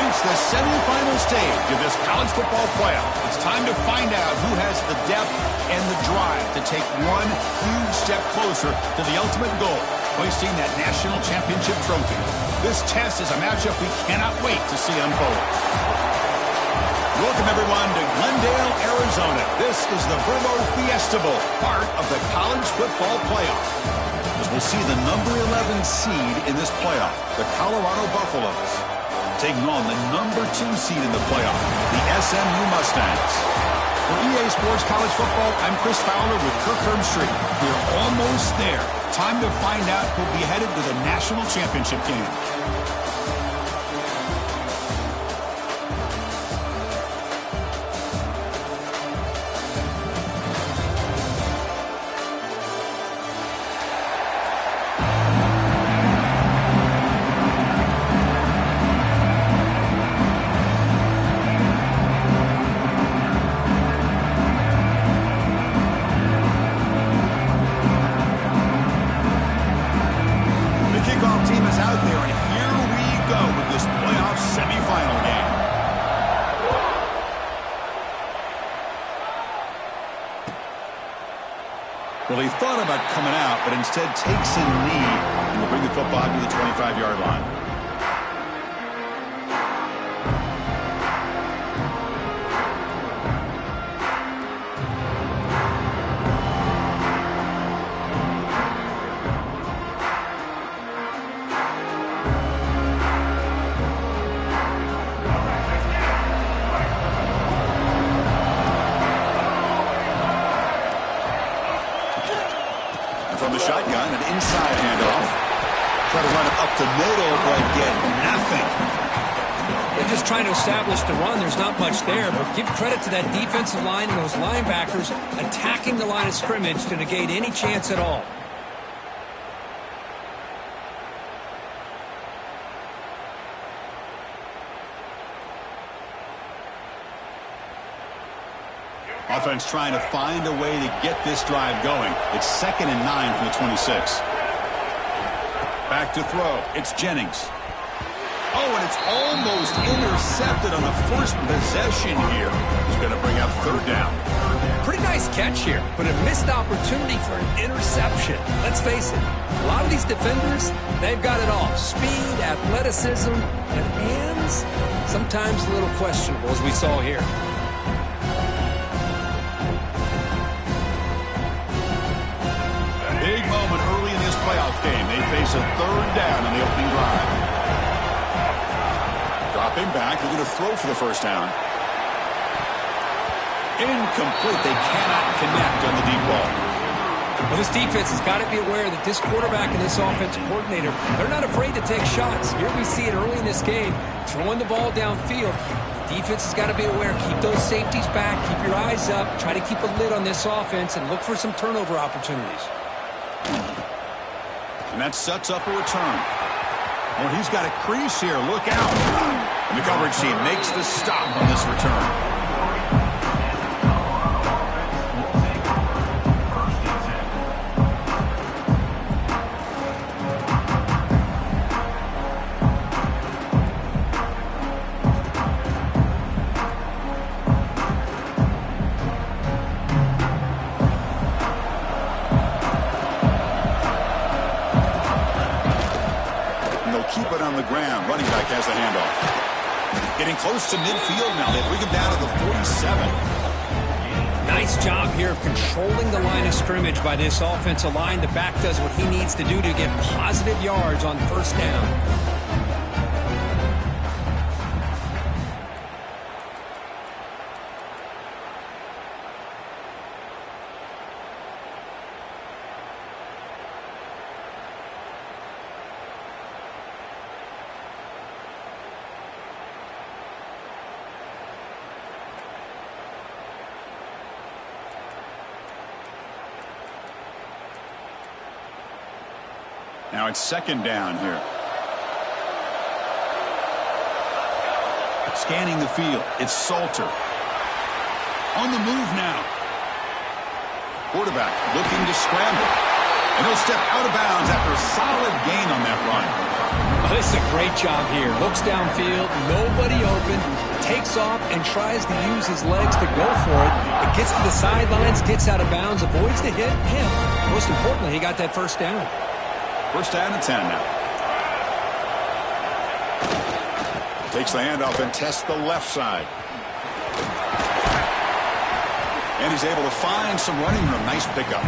reached the semifinal stage of this college football playoff. It's time to find out who has the depth and the drive to take one huge step closer to the ultimate goal, hoisting that national championship trophy. This test is a matchup we cannot wait to see unfold. Welcome, everyone, to Glendale, Arizona. This is the Verbo Fiesta Bowl, part of the college football playoff. As we'll see the number 11 seed in this playoff, the Colorado Buffaloes, taking on the number 2 seed in the playoff, the SMU Mustangs. For EA Sports College Football, I'm Chris Fowler with Kirk Herbstreit. We're almost there. Time to find out who'll be headed to the national championship game. Well, he thought about coming out, but instead takes a knee and will bring the football to the 25-yard line. From the shotgun, an inside handoff. Try to run it up the middle, but get nothing. They're just trying to establish the run. There's not much there, but give credit to that defensive line and those linebackers attacking the line of scrimmage to negate any chance at all. Offense trying to find a way to get this drive going. It's 2nd and 9 from the 26. Back to throw. It's Jennings. Oh, and it's almost intercepted on the first possession here. He's going to bring up 3rd down. Pretty nice catch here, but a missed opportunity for an interception. Let's face it, a lot of these defenders, they've got it all. Speed, athleticism, and hands, sometimes a little questionable, as we saw here. Big moment early in this playoff game. They face a 3rd down on the opening drive. Dropping back, they're going to throw for the 1st down. Incomplete. They cannot connect on the deep ball. Well, this defense has got to be aware that this quarterback and this offensive coordinator, they're not afraid to take shots. Here we see it early in this game, throwing the ball downfield. The defense has got to be aware. Keep those safeties back. Keep your eyes up. Try to keep a lid on this offense and look for some turnover opportunities. And that sets up a return. Well, he's got a crease here. Look out. And the coverage team makes the stop on this return. Keep it on the ground. Running back has the handoff. Getting close to midfield now. They bring him down to the 47. Nice job here of controlling the line of scrimmage by this offensive line. The back does what he needs to do to get positive yards on 1st down. Now it's 2nd down here. Scanning the field. It's Salter. On the move now. Quarterback looking to scramble. And he'll step out of bounds after a solid gain on that run. Oh, this is a great job here. Looks downfield, nobody open, takes off and tries to use his legs to go for it. It gets to the sidelines, gets out of bounds, avoids the hit, and most importantly, he got that first down. First down and 10 now. Takes the handoff and tests the left side. And he's able to find some running room. Nice pickup.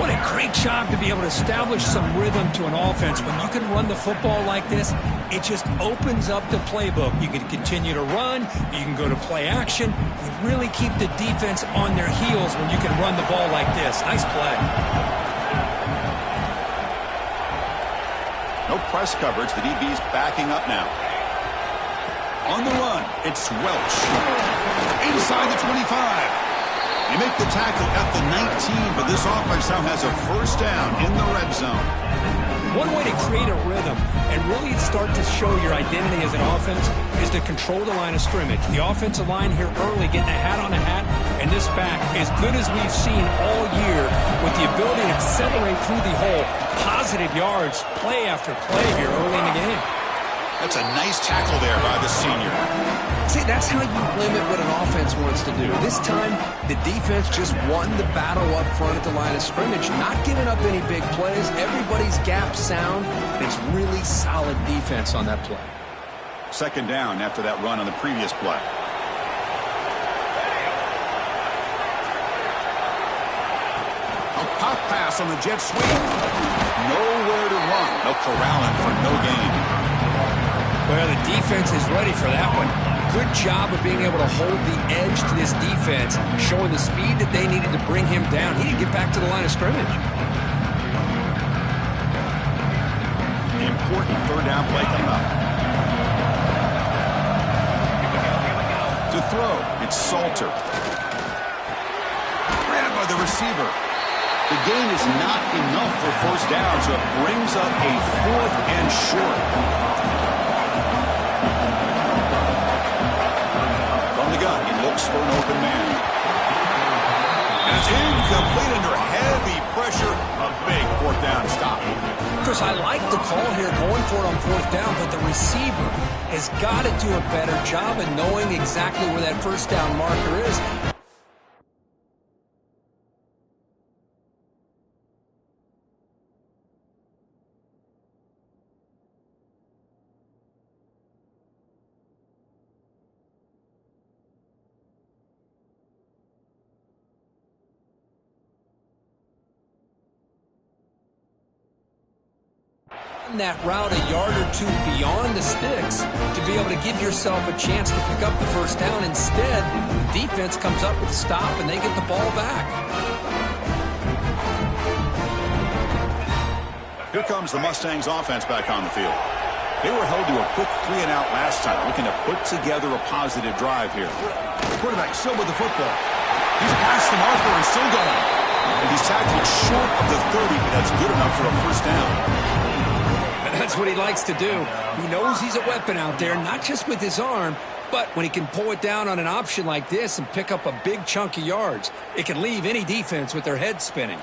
What a great job to be able to establish some rhythm to an offense. When you can run the football like this, it just opens up the playbook. You can continue to run. You can go to play action. You really keep the defense on their heels when you can run the ball like this. Nice play. No press coverage. The DB's backing up now. On the run, it's Welch. Inside the 25. You make the tackle at the 19, but this offense now has a first down in the red zone. One way to create a rhythm and really start to show your identity as an offense is to control the line of scrimmage. The offensive line here early getting a hat on a hat, and this back, as good as we've seen all year, with the ability to accelerate through the hole, positive yards, play after play here early in the game. That's a nice tackle there by the senior. See, that's how you limit what an offense wants to do. This time, the defense just won the battle up front at the line of scrimmage, not giving up any big plays. Everybody's gap sound. It's really solid defense on that play. Second down after that run on the previous play. A pop pass on the jet sweep. Nowhere to run. They'll corral him for no gain. Well, the defense is ready for that one. Good job of being able to hold the edge to this defense, showing the speed that they needed to bring him down. He didn't get back to the line of scrimmage. The important third down play coming up. To throw, it's Salter. Grabbed by the receiver. The gain is not enough for first down, so it brings up a 4th and short. The gun. He looks for an open man. And it's incomplete under heavy pressure. A big 4th down stop. Chris, I like the call here going for it on 4th down, but the receiver has got to do a better job of knowing exactly where that first down marker is. That route a yard or two beyond the sticks to be able to give yourself a chance to pick up the first down. Instead, the defense comes up with a stop and they get the ball back. Here comes the Mustangs offense back on the field. They were held to a quick 3-and-out last time, looking to put together a positive drive here. The quarterback still with the football. He's past the marker and still going. And he's tackled short of the 30, but that's good enough for a first down. That's what he likes to do. He knows he's a weapon out there, not just with his arm, but when he can pull it down on an option like this and pick up a big chunk of yards, it can leave any defense with their head spinning.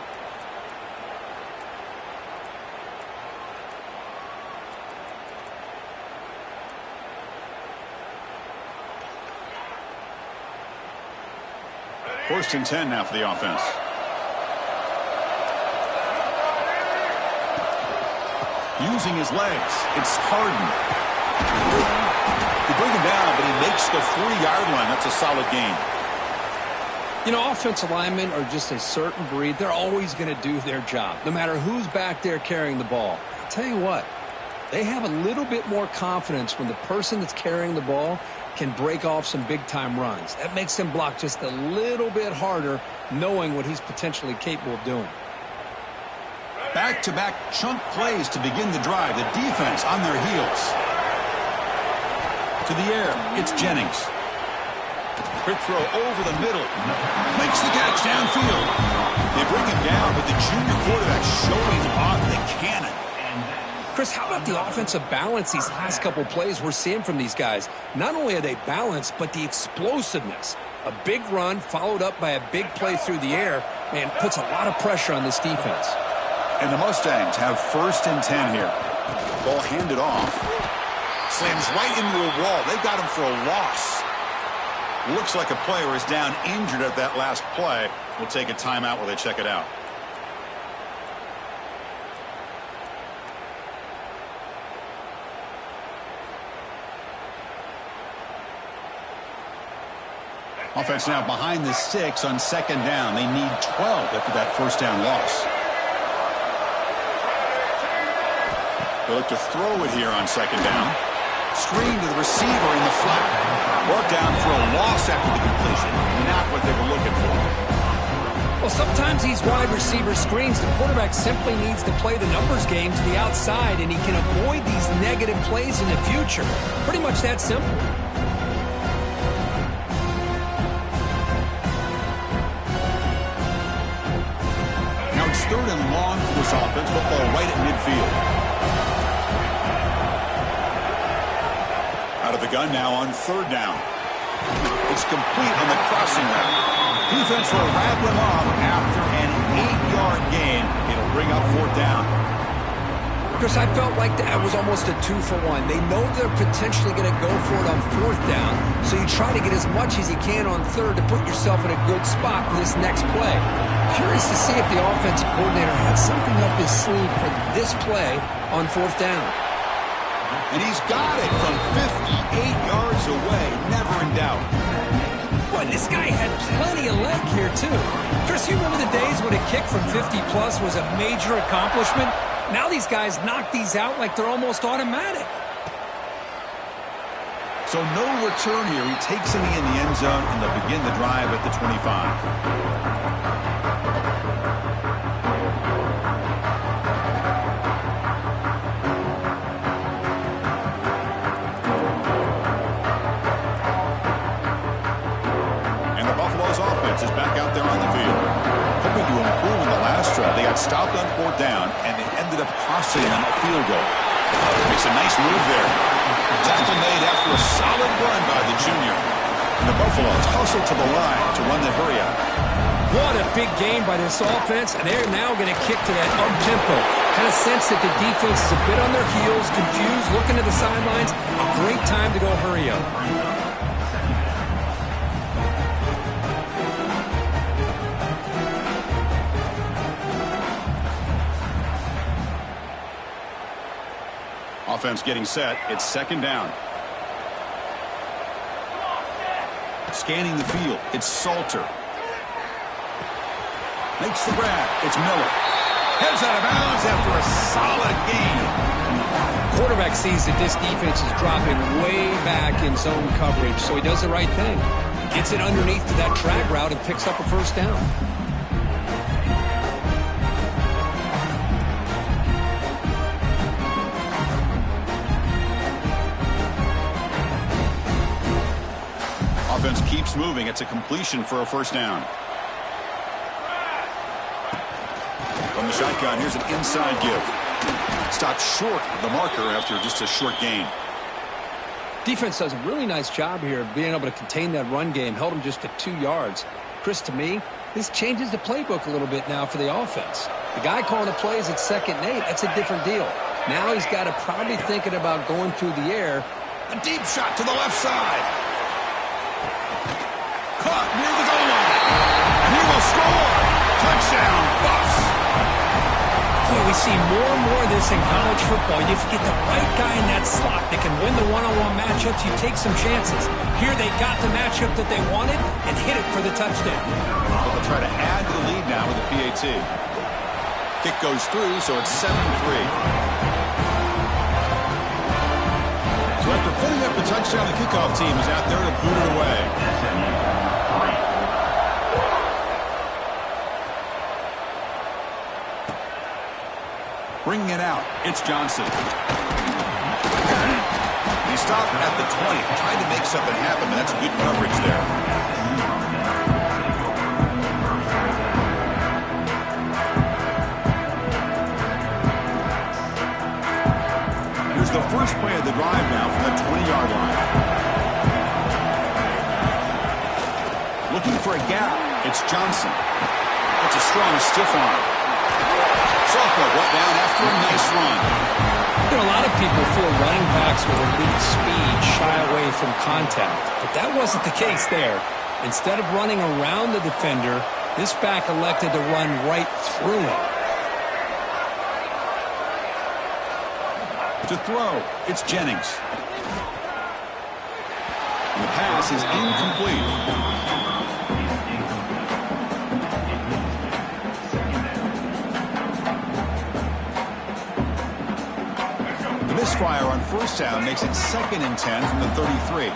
First and 10 now for the offense. Using his legs, it's Harden. They bring him down, but he makes the 40-yard line. That's a solid gain. You know, offensive linemen are just a certain breed. They're always going to do their job, no matter who's back there carrying the ball. I'll tell you what, they have a little bit more confidence when the person that's carrying the ball can break off some big-time runs. That makes them block just a little bit harder, knowing what he's potentially capable of doing. Back-to-back chunk plays to begin the drive. The defense on their heels. To the air, it's Jennings. Quick throw over the middle. Makes the catch downfield. They bring him down, but the junior quarterback showing off the cannon. Chris, how about the offensive balance these last couple plays we're seeing from these guys? Not only are they balanced, but the explosiveness. A big run followed up by a big play through the air, man, puts a lot of pressure on this defense. And the Mustangs have 1st and 10 here. Ball handed off. Slams right into a wall. They've got him for a loss. Looks like a player is down injured at that last play. We'll take a timeout while they check it out. Offense now behind the 6 on 2nd down. They need 12 after that 1st down loss. They look to throw it here on 2nd down. Screen to the receiver in the flat. Brought down for a loss after the completion. Not what they were looking for. Well, sometimes these wide receiver screens, the quarterback simply needs to play the numbers game to the outside, and he can avoid these negative plays in the future. Pretty much that simple. Now it's 3rd and long for this offense. Football right at midfield. Out of the gun now on 3rd down. It's complete on the crossing route. Defense will wrap him up after an 8-yard gain. It'll bring up 4th down. Chris, I felt like that was almost a 2-for-1. They know they're potentially going to go for it on 4th down, so you try to get as much as you can on 3rd to put yourself in a good spot for this next play. Curious to see if the offensive coordinator had something up his sleeve for this play on 4th down. And he's got it from 58 yards away. Never in doubt. Boy, this guy had plenty of leg here, too. Chris, you remember the days when a kick from 50-plus was a major accomplishment? Now these guys knock these out like they're almost automatic. So no return here. He takes him in the end zone, and they'll begin the drive at the 25. Is back out there on the field. Hoping to improve in the last drive. They got stopped on 4th down, and it ended up costing them a field goal. Makes a nice move there. Tackle made after a solid run by the junior. And the Buffaloes hustle to the line to run the hurry up. What a big game by this offense, and they're now going to kick to that up-tempo. Kind of sense that the defense is a bit on their heels, confused, looking to the sidelines. A great time to go hurry up. Offense getting set. It's 2nd down. Scanning the field. It's Salter. Makes the grab. It's Miller. Heads out of bounds after a solid gain. Quarterback sees that this defense is dropping way back in zone coverage, so he does the right thing. Gets it underneath to that drag route and picks up a 1st down. Offense keeps moving. It's a completion for a 1st down. From the shotgun, here's an inside give. Stopped short of the marker after just a short gain. Defense does a really nice job here of being able to contain that run game. Held them just to 2 yards. Chris, to me, this changes the playbook a little bit now for the offense. The guy calling the plays at 2nd and 8, that's a different deal. Now he's got to probably thinking about going through the air. A deep shot to the left side. Caught near the goal line. And he will score. Touchdown, Buffs. Boy, we see more and more of this in college football. You get the right guy in that slot that can win the one-on-one matchups. You take some chances. Here they got the matchup that they wanted and hit it for the touchdown. Well, they'll try to add to the lead now with the PAT. Kick goes through, so it's 7-3. So after putting up the touchdown, the kickoff team is out there to boot it away. Bringing it out, it's Johnson. He stopped at the 20, trying to make something happen, but that's good coverage there. Here's the first play of the drive now from the 20-yard line. Looking for a gap, it's Johnson. That's a strong stiff arm. Sophomore brought down after a nice run. You know, a lot of people feel running backs with elite speed shy away from contact, but that wasn't the case there. Instead of running around the defender, this back elected to run right through him. To throw, it's Jennings. And the pass is incomplete. The misfire on first down makes it 2nd and 10 from the 33.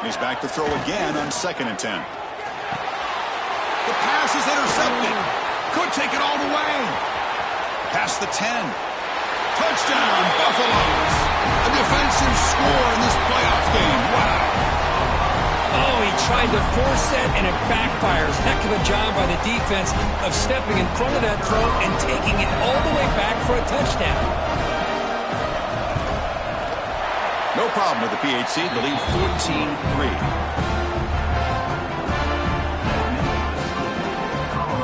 He's back to throw again on 2nd and 10. The pass is intercepted. Could take it all the way. Past the 10. Touchdown, Buffaloes. A defensive score in this playoff game. Wow. Oh, he tried to force it, and it backfires. Heck of a job by the defense of stepping in front of that throw and taking it all the way back for a touchdown. No problem with the PHC. The lead 14-3.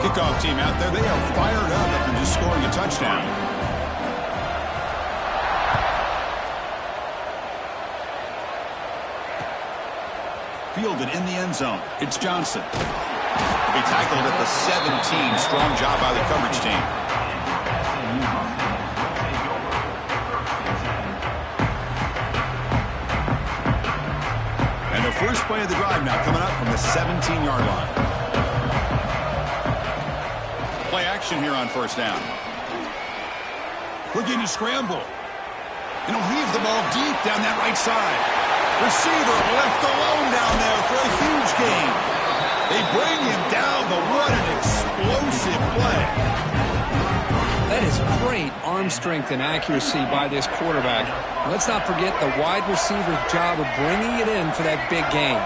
Kickoff team out there. They are fired up after just scoring a touchdown. Fielded in the end zone. It's Johnson. He tackled at the 17. Strong job by the coverage team. And the first play of the drive now coming up from the 17-yard line. Play action here on first down. Looking to scramble. And he'll leave the ball deep down that right side. Receiver left alone down there for a huge gain. They bring him down, but what an explosive play. That is great arm strength and accuracy by this quarterback. Let's not forget the wide receiver's job of bringing it in for that big gain.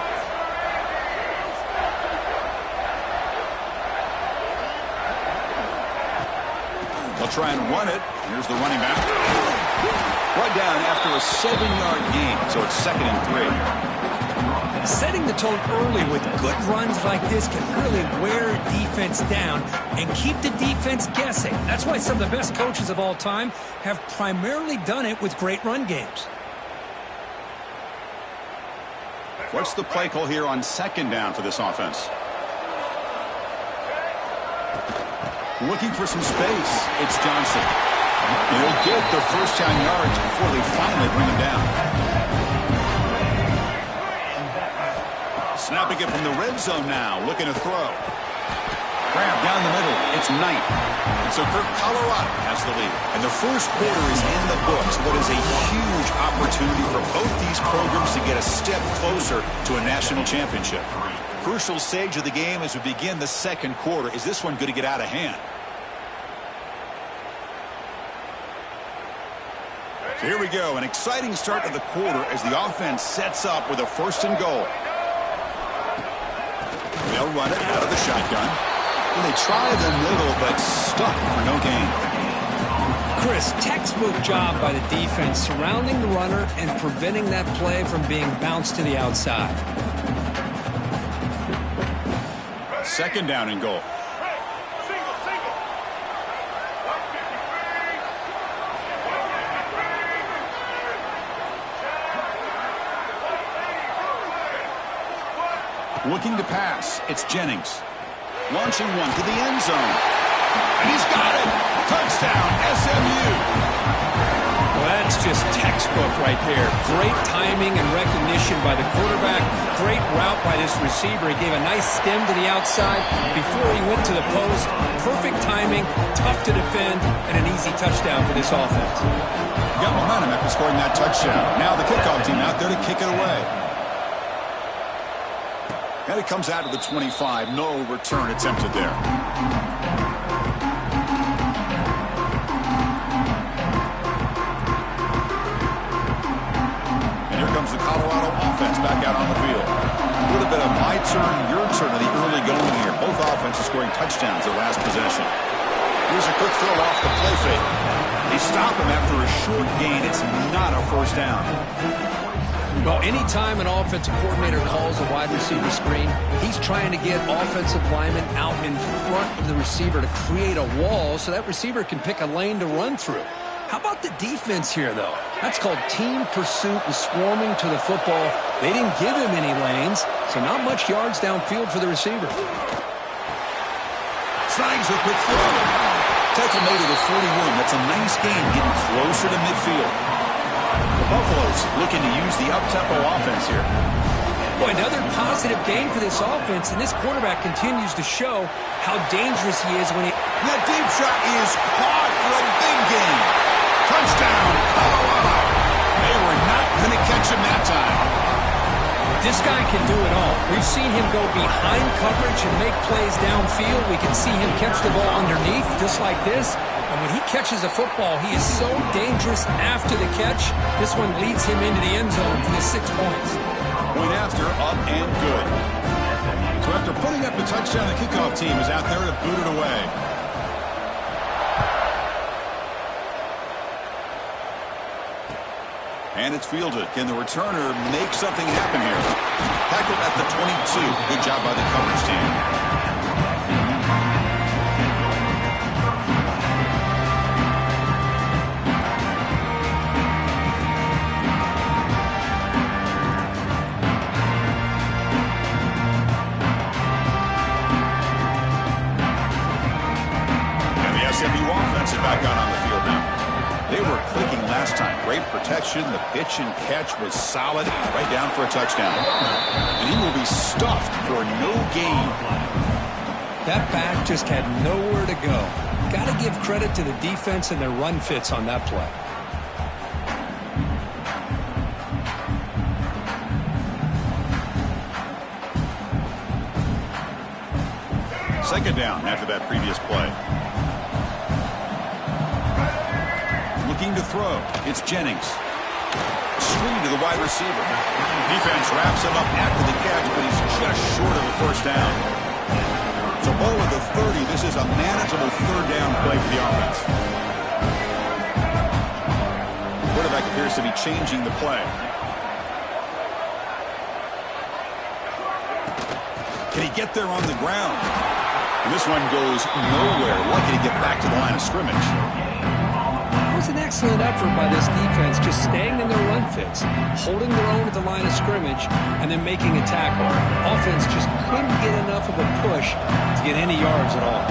They'll try and run it. Here's the running back. Brought down after a 7-yard gain, so it's 2nd and 3. Setting the tone early with good runs like this can really wear defense down and keep the defense guessing. That's why some of the best coaches of all time have primarily done it with great run games. What's the play call here on 2nd down for this offense? Looking for some space. It's Johnson. He'll get the first down yards before they finally bring him down. Snapping it from the red zone now. Looking to throw. Grab down the middle. It's Knight. And so Colorado has the lead. And the first quarter is in the books. What is a huge opportunity for both these programs to get a step closer to a national championship. Crucial stage of the game as we begin the second quarter. Is this one going to get out of hand? So here we go. An exciting start to the quarter as the offense sets up with a 1st and goal. They'll run it out of the shotgun. And they try the middle, but stuck for no gain. Chris, textbook job by the defense surrounding the runner and preventing that play from being bounced to the outside. 2nd down and goal. Looking to pass. It's Jennings. Launching one to the end zone. And he's got it. Touchdown, SMU. Well, that's just textbook right there. Great timing and recognition by the quarterback. Great route by this receiver. He gave a nice stem to the outside before he went to the post. Perfect timing, tough to defend, and an easy touchdown for this offense. Got momentum after scoring that touchdown. Now the kickoff team out there to kick it away. And it comes out of the 25. No return attempted there. And here comes the Colorado offense back out on the field. A little bit of my turn, your turn in the early going here. Both offenses scoring touchdowns their last possession. Here's a quick throw off the play fake. They stop him after a short gain. It's not a 1st down. Well, anytime an offensive coordinator calls a wide receiver screen, he's trying to get offensive linemen out in front of the receiver to create a wall so that receiver can pick a lane to run through. How about the defense here, though? That's called team pursuit and swarming to the football. They didn't give him any lanes, so not much yards downfield for the receiver. Mustangs with quick throw. Tackle made at the 41. That's a nice gain, getting closer to midfield. The Buffaloes looking to use the up-tempo offense here. Boy, another positive game for this offense, and this quarterback continues to show how dangerous he is when he... That deep shot is caught for a big gain. Touchdown, Colorado. They were not going to catch him that time. This guy can do it all. We've seen him go behind coverage and make plays downfield. We can see him catch the ball underneath, just like this. And when he catches a football, he is so dangerous after the catch. This one leads him into the end zone for the 6 points. Point after, up and good. So after putting up the touchdown, the kickoff team is out there to boot it away. And it's fielded. Can the returner make something happen here? Tackled at the 22. Good job by the coverage team. SMU offense is back out on the field now. They were clicking last time. Great protection. The pitch and catch was solid. Right down for a touchdown. And he will be stuffed for no gain. That back just had nowhere to go. Got to give credit to the defense and their run fits on that play. Second down after that previous play. Looking to throw. It's Jennings. Screen to the wide receiver. Defense wraps him up after the catch, but he's just short of the first down. So ball at the 30. This is a manageable third down play for the offense. The quarterback appears to be changing the play. Can he get there on the ground? And this one goes nowhere. Lucky to get back to the line of scrimmage. It was an excellent effort by this defense, just staying in their run fits, holding their own at the line of scrimmage, and then making a tackle. Offense just couldn't get enough of a push to get any yards at all.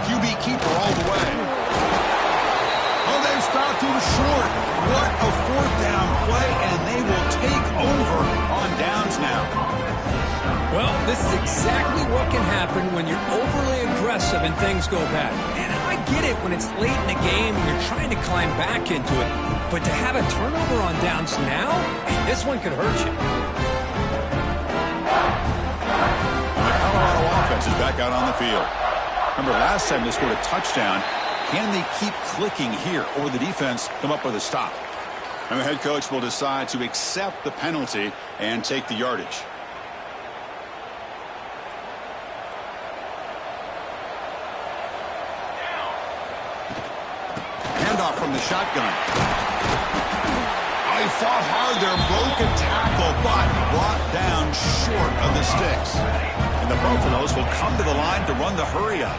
QB keeper all the way. Oh, they've stopped too short. What a fourth down play, and they will take over on downs now. Well, this is exactly what can happen when you're overly aggressive and things go bad. And I get it when it's late in the game and you're trying to climb back into it. But to have a turnover on downs now, this one could hurt you. And the Colorado offense is back out on the field. Remember, last time they scored a touchdown. Can they keep clicking here, or will the defense come up with a stop? And the head coach will decide to accept the penalty and take the yardage. Handoff from the shotgun. He fought hard there, broken tackle, but brought down short of the sticks. And the Buffaloes will come to the line to run the hurry up.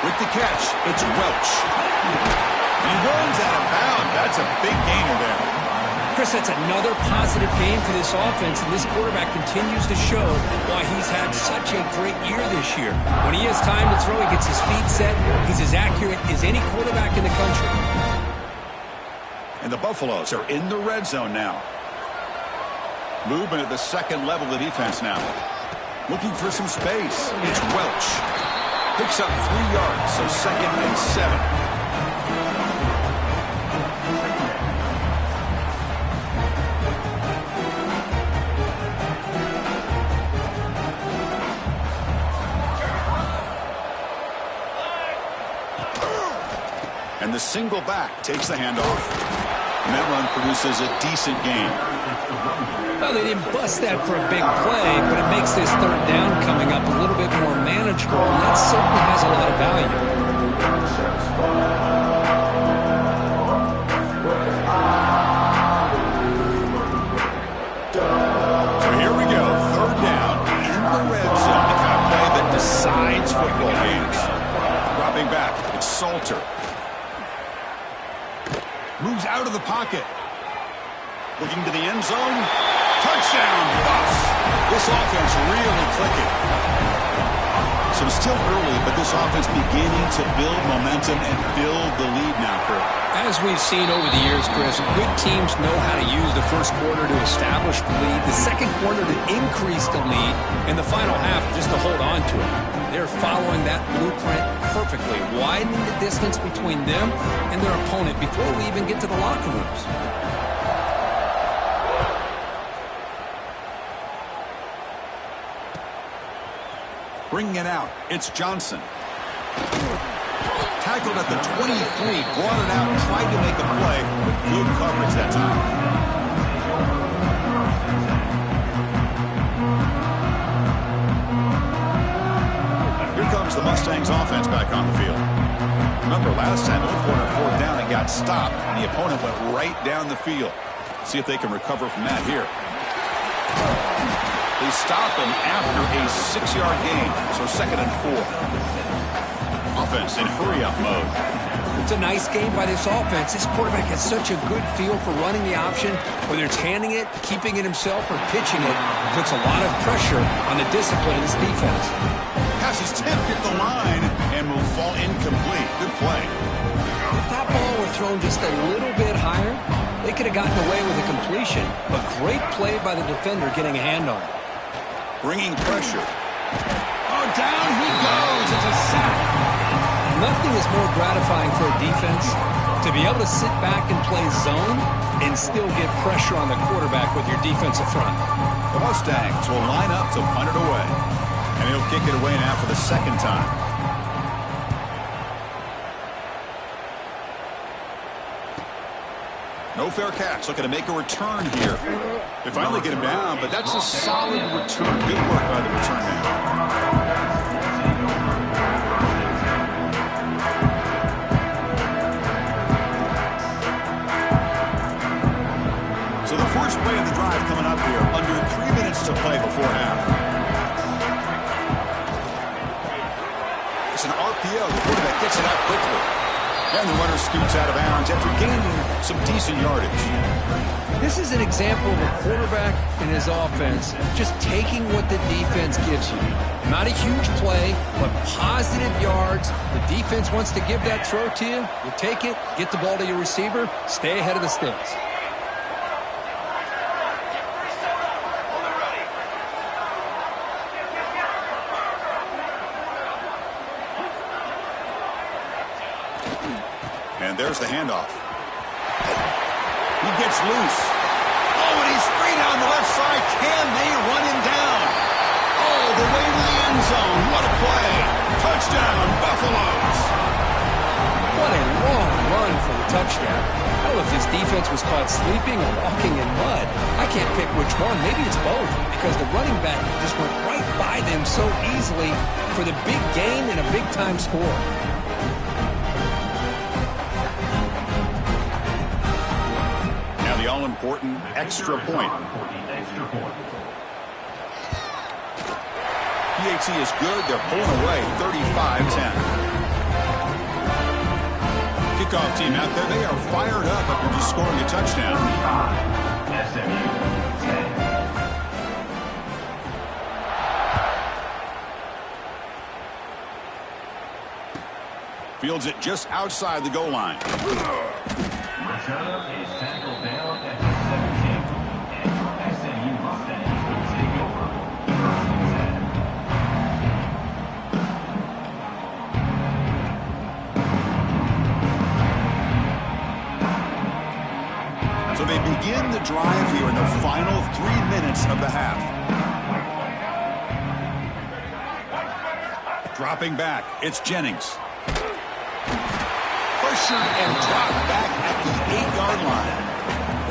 With the catch, it's Welch. He runs out of bounds. That's a big gainer there. Chris, that's another positive game for this offense, and this quarterback continues to show why he's had such a great year this year. When he has time to throw, he gets his feet set. He's as accurate as any quarterback in the country. And the Buffaloes are in the red zone now. Movement at the second level of the defense now. Looking for some space. It's Welch. Picks up 3 yards, so 2nd and 7. And the single back takes the handoff. And that run produces a decent gain. Well, they didn't bust that for a big play, but it makes this third down coming up a little bit more manageable, and that certainly has a lot of value. Salter. Moves out of the pocket. Looking to the end zone. Touchdown, Buffs. This offense really clicking. So still early, but this offense beginning to build momentum and build the lead now, Kurt. As we've seen over the years, Chris, good teams know how to use the first quarter to establish the lead, the second quarter to increase the lead, and the final half just to hold on to it. They're following that blueprint perfectly, widening the distance between them and their opponent before we even get to the locker rooms. Bringing it out, it's Johnson. Tackled at the 23, brought it out, tried to make a play with good coverage that time. Here comes the Mustangs offense back on the field. Remember, last time, on fourth down, and got stopped, and the opponent went right down the field. See if they can recover from that here. They stop him after a 6-yard gain, so 2nd and 4. Offense in hurry-up mode. It's a nice game by this offense. This quarterback has such a good feel for running the option, whether it's handing it, keeping it himself, or pitching it. Puts a lot of pressure on the discipline of this defense. Pass is tipped at the line and will fall incomplete. Good play. If that ball were thrown just a little bit higher, they could have gotten away with a completion. But great play by the defender getting a hand on it. Bringing pressure. Oh, down he goes. It's a sack. Nothing is more gratifying for a defense to be able to sit back and play zone and still get pressure on the quarterback with your defensive front. The Mustangs will line up to punt it away. And he'll kick it away now for the 2nd time. No fair catch. Looking to make a return here. They finally get him down, but that's a solid return. Good work by the return man. So the first play of the drive coming up here. Under 3 minutes to play before half. It's an RPO. The quarterback gets it out quickly. And the runner scoots out of bounds after gaining some decent yardage. This is an example of a quarterback and his offense just taking what the defense gives you. Not a huge play, but positive yards. The defense wants to give that throw to you. You take it, get the ball to your receiver, stay ahead of the sticks. And there's the handoff. He gets loose. Oh, and he's free down the left side. Can they run him down? Oh, the way to the end zone. What a play. Touchdown, Buffaloes. What a long run for the touchdown. Hell, if this defense was caught sleeping or walking in mud, I can't pick which one. Maybe it's both, because the running back just went right by them so easily for the big gain and a big-time score. The all-important extra point. PAT is good. They're pulling away 35-10. Kickoff team out there. They are fired up after just scoring a touchdown. Fields it just outside the goal line. Return is tackled down at the 17, and SMU Mustangs will take over first and 10. So they begin the drive here in the final 3 minutes of the half. Dropping back, it's Jennings. Pressured and dropped back at the 8-yard line.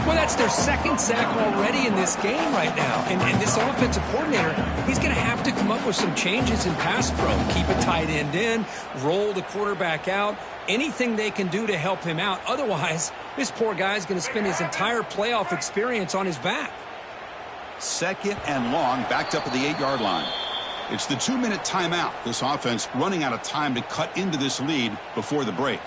Well, that's their 2nd sack already in this game right now. And this offensive coordinator, he's going to have to come up with some changes in pass pro. Keep a tight end in, roll the quarterback out, anything they can do to help him out. Otherwise, this poor guy's going to spend his entire playoff experience on his back. 2nd and long, backed up at the 8-yard line. It's the 2-minute timeout. This offense running out of time to cut into this lead before the break.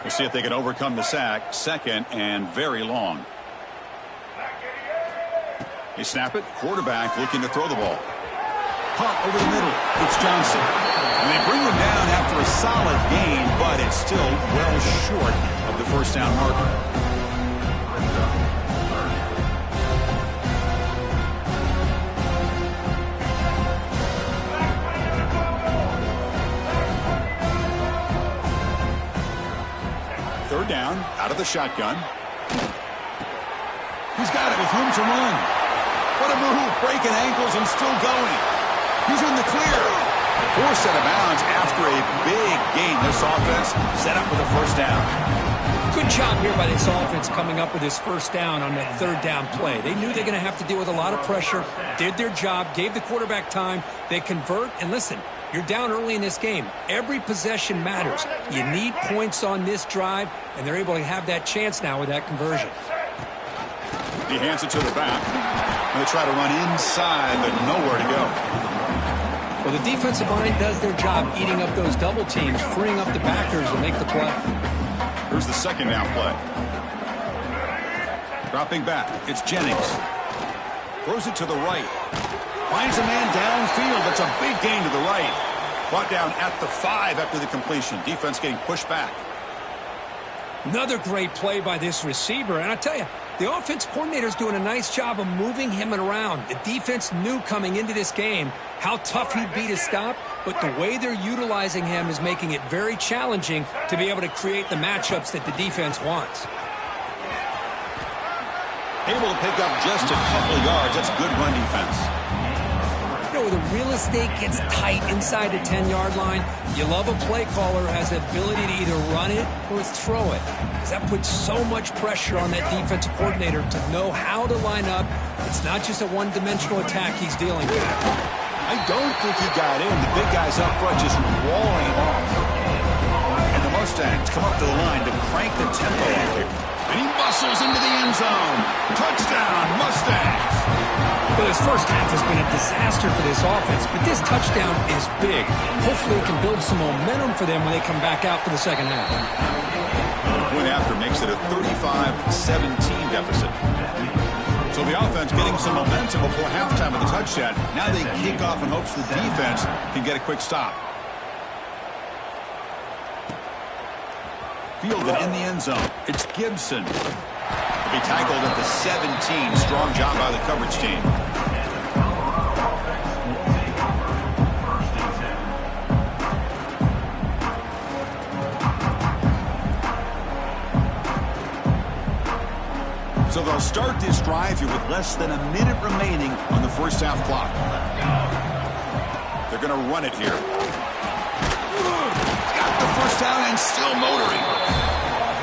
We'll see if they can overcome the sack. 2nd and very long. They snap it. Quarterback looking to throw the ball. Punt over the middle. It's Johnson. And they bring him down after a solid gain, but it's still well short of the first down marker. Third down, out of the shotgun. He's got it with room to run. What a move, breaking ankles and still going. He's in the clear. Forced out of bounds after a big gain. This offense set up with a first down. Good job here by this offense coming up with this first down on that third down play. They knew they're going to have to deal with a lot of pressure, did their job, gave the quarterback time. They convert, and listen, you're down early in this game. Every possession matters. You need points on this drive, and they're able to have that chance now with that conversion. He hands it to the back. And they try to run inside, but nowhere to go. Well, the defensive line does their job eating up those double teams, freeing up the backers to make the play. Here's the second down play. Dropping back, it's Jennings. Throws it to the right. Finds a man downfield. That's a big gain to the right. Brought down at the 5 after the completion. Defense getting pushed back. Another great play by this receiver. And I tell you, the offense coordinator is doing a nice job of moving him around. The defense knew coming into this game how tough he'd be to stop, but the way they're utilizing him is making it very challenging to be able to create the matchups that the defense wants. Able to pick up just a couple of yards. That's good run defense. You know, where the real estate gets tight inside the 10-yard line, you love a play caller who has the ability to either run it or throw it. Because that puts so much pressure on that defensive coordinator to know how to line up. It's not just a one-dimensional attack he's dealing with. I don't think he got in. The big guys up front just walling off. And the Mustangs come up to the line to crank the tempo up here. And he muscles into the end zone. Touchdown, Mustangs. Well, this first half has been a disaster for this offense, but this touchdown is big. Hopefully it can build some momentum for them when they come back out for the second half. The point after makes it a 35-17 deficit. So the offense getting some momentum before halftime of the touchdown. Now they kick off in hopes the defense can get a quick stop. Fielded in the end zone. It's Gibson. He'll be tackled at the 17. Strong job by the coverage team. So they'll start this drive here with less than a minute remaining on the first half clock. They're going to run it here. Got the first down and still motoring.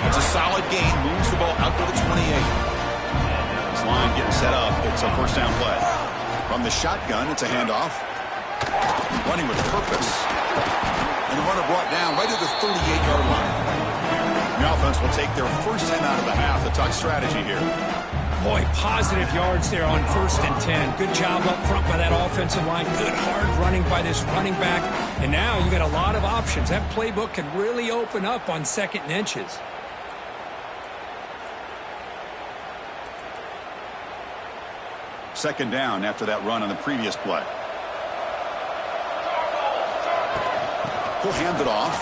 It's a solid gain. Moves the ball out to the 28. This line getting set up. It's a first down play. From the shotgun, it's a handoff. Running with purpose. And the runner brought down right at the 38-yard line. The offense will take their first time out of the half. The touch strategy here. Boy, positive yards there on 1st and 10. Good job up front by that offensive line. Good hard running by this running back. And now you got a lot of options. That playbook can really open up on 2nd and inches. Second down after that run on the previous play. He'll hand it off.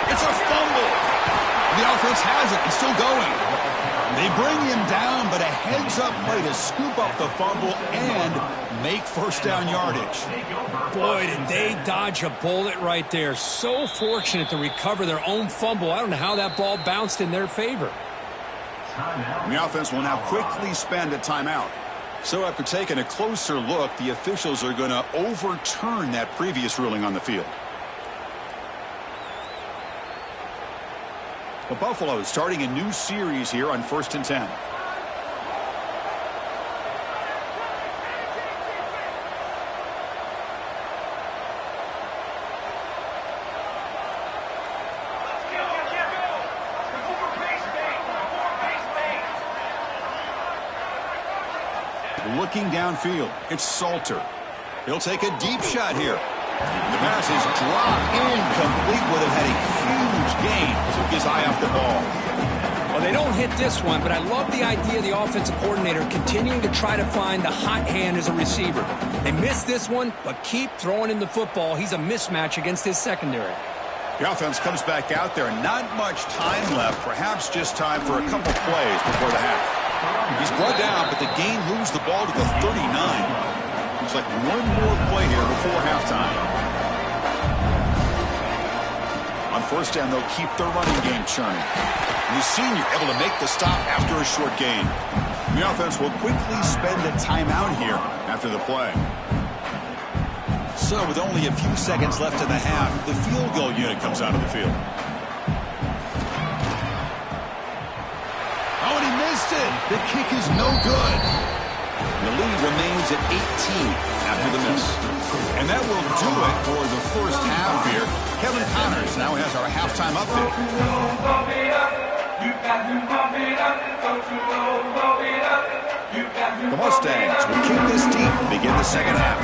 It's a fumble. The offense has it. He's still going. They bring him down, but a heads-up play to scoop up the fumble and make first down yardage. Boy, did they dodge a bullet right there. So fortunate to recover their own fumble. I don't know how that ball bounced in their favor. The offense will now quickly spend a timeout. So after taking a closer look, the officials are going to overturn that previous ruling on the field. The Buffalo is starting a new series here on 1st and 10. looking downfield. It's Salter. He'll take a deep shot here. The pass is dropped incomplete. Would have had a huge gain. Took his eye off the ball. Well, they don't hit this one, but I love the idea of the offensive coordinator continuing to try to find the hot hand as a receiver. They missed this one, but keep throwing him the football. He's a mismatch against his secondary. The offense comes back out there. Not much time left. Perhaps just time for a couple plays before the half. He's brought down, but the gain moves the ball to the 39. Looks like one more play here before halftime. On first down, they'll keep their running game churning. And the senior able to make the stop after a short gain. The offense will quickly spend a timeout here after the play. So with only a few seconds left in the half, the field goal unit comes out of the field. Oh, and he missed it. The kick is no good. The lead remains at 18 after the miss. And that will do it for the first half here. Kevin Connors now has our halftime update. The Mustangs will kick this deep to begin the second half.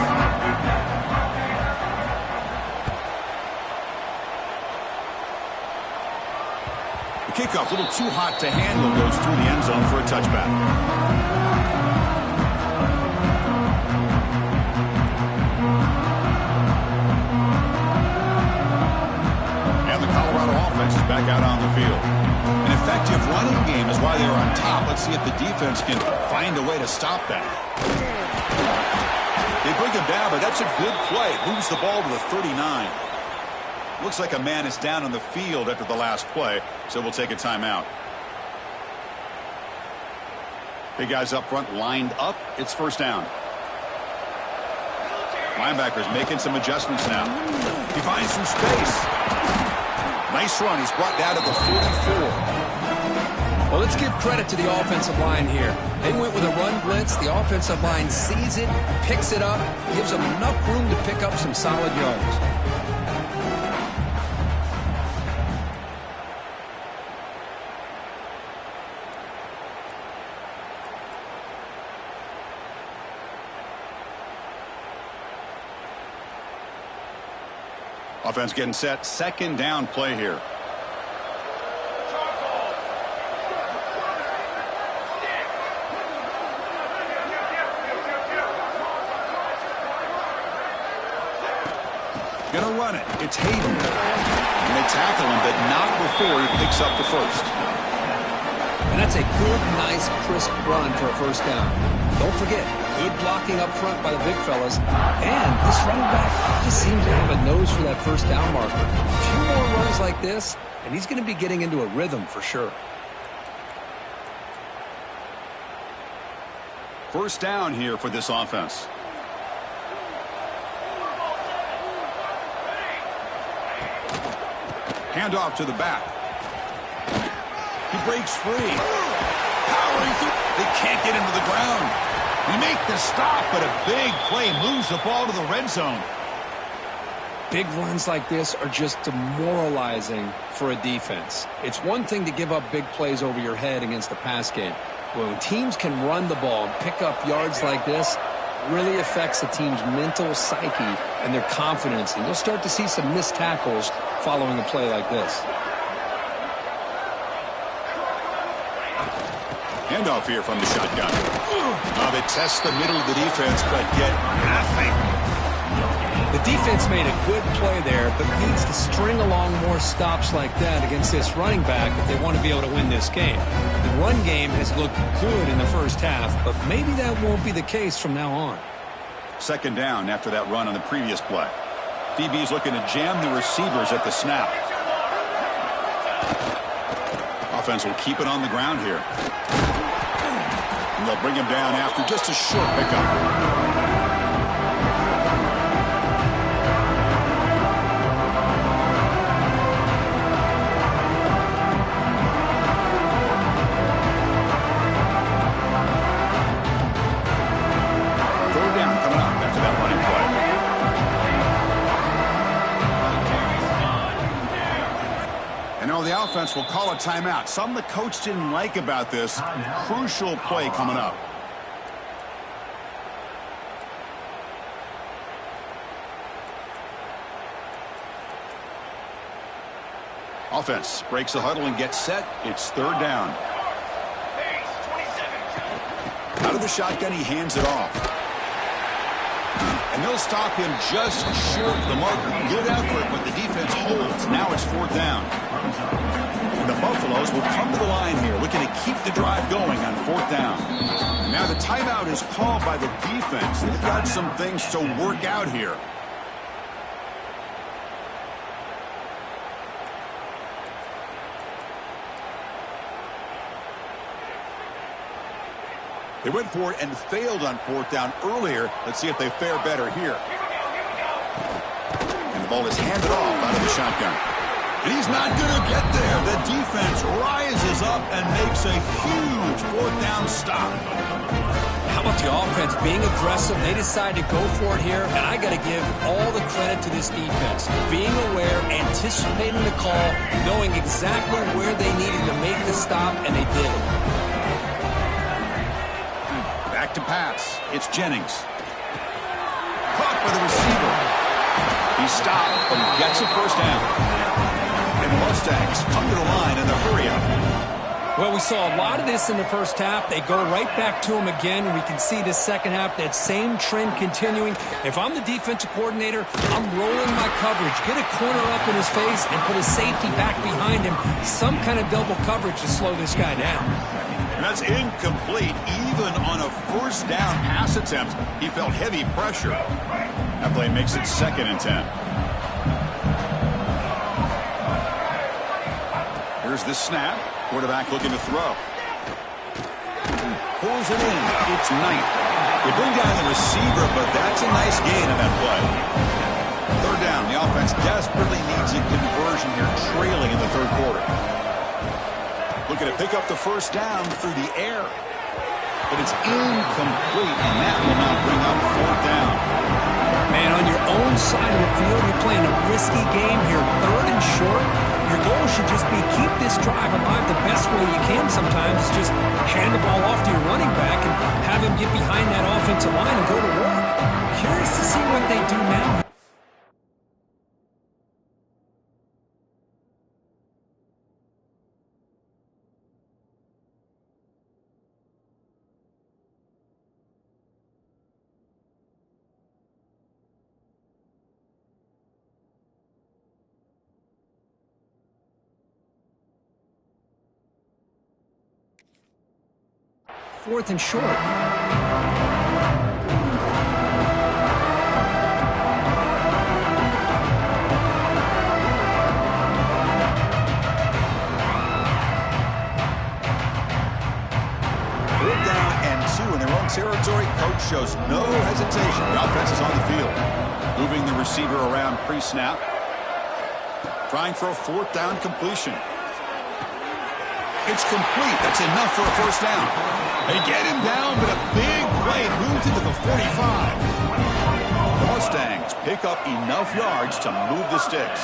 The kickoff, a little too hot to handle, goes through the end zone for a touchback. And the Colorado offense is back out on the field. An effective running game is why they're on top. Let's see if the defense can find a way to stop that. They bring him down, but that's a good play. Moves the ball to the 39. Looks like a man is down on the field after the last play, so we'll take a timeout. Big guys up front lined up. It's first down. Linebackers making some adjustments now. He finds some space. Nice run. He's brought down to the 44. Well, let's give credit to the offensive line here. They went with a run blitz. The offensive line sees it, picks it up, gives them enough room to pick up some solid yards. Offense getting set. Second down play here. Gonna run it. It's Hayden. And they tackle him, but not before he picks up the first. And that's a good, nice, crisp run for a first down. Don't forget, good blocking up front by the big fellas. And this running back just seems to have a nose for that first down marker. A few more runs like this, and he's going to be getting into a rhythm for sure. First down here for this offense. Handoff to the back. He breaks free. Powering through. They can't get him to the ground. They make the stop, but a big play moves the ball to the red zone. Big runs like this are just demoralizing for a defense. It's one thing to give up big plays over your head against the pass game. But when teams can run the ball and pick up yards like this, it really affects the team's mental psyche and their confidence. And you'll start to see some missed tackles following a play like this. Handoff here from the shotgun. They test the middle of the defense, but get nothing. The defense made a good play there, but needs to string along more stops like that against this running back if they want to be able to win this game. The run game has looked good in the first half, but maybe that won't be the case from now on. Second down after that run on the previous play. DB's looking to jam the receivers at the snap. Offense will keep it on the ground here. And they'll bring him down after just a short pickup. Third down coming up after that running play. And now the offense will call a timeout. Something the coach didn't like about this. Crucial play coming up. Offense breaks the huddle and gets set. It's third down. Out of the shotgun, he hands it off. And they'll stop him just short of the marker. Good effort, but the defense holds. Now it's fourth down. And the Buffaloes will come to the line here, looking to keep the drive going on fourth down. Now the timeout is called by the defense. They've got some things to work out here. They went for it and failed on fourth down earlier. Let's see if they fare better here. And the ball is handed off out of the shotgun. And he's not going to get there. The defense rises up and makes a huge fourth down stop. How about the offense being aggressive? They decide to go for it here, and I got to give all the credit to this defense. Being aware, anticipating the call, knowing exactly where they needed to make the stop, and they did it. Back to pass. It's Jennings. Caught by the receiver. He stopped, but he gets a first down. And the Mustangs come to the line in the hurry-up. Well, we saw a lot of this in the first half. They go right back to him again. We can see the second half, that same trend continuing. If I'm the defensive coordinator, I'm rolling my coverage. Get a corner up in his face and put a safety back behind him. Some kind of double coverage to slow this guy down. And that's incomplete. Even on a first down pass attempt, he felt heavy pressure. That play makes it 2nd and 10. Here's the snap. Quarterback looking to throw. Pulls it in. It's Knight. They bring down the receiver, but that's a nice gain on that play. Third down. The offense desperately needs a conversion here, trailing in the third quarter. Looking to pick up the first down through the air. But it's incomplete, and that will now bring up fourth down. Man, on your own side of the field, you're playing a risky game here. Third and short. Your goal should just be keep this drive alive the best way you can sometimes. Just hand the ball off to your running back and have him get behind that offensive line and go to work. Curious to see what they do now. Fourth and short. Fourth down and 2 in their own territory. Coach shows no hesitation. The offense is on the field. Moving the receiver around pre-snap. Trying for a fourth down completion. It's complete. That's enough for a first down. They get him down, but a big play moves into the 45. The Mustangs pick up enough yards to move the sticks.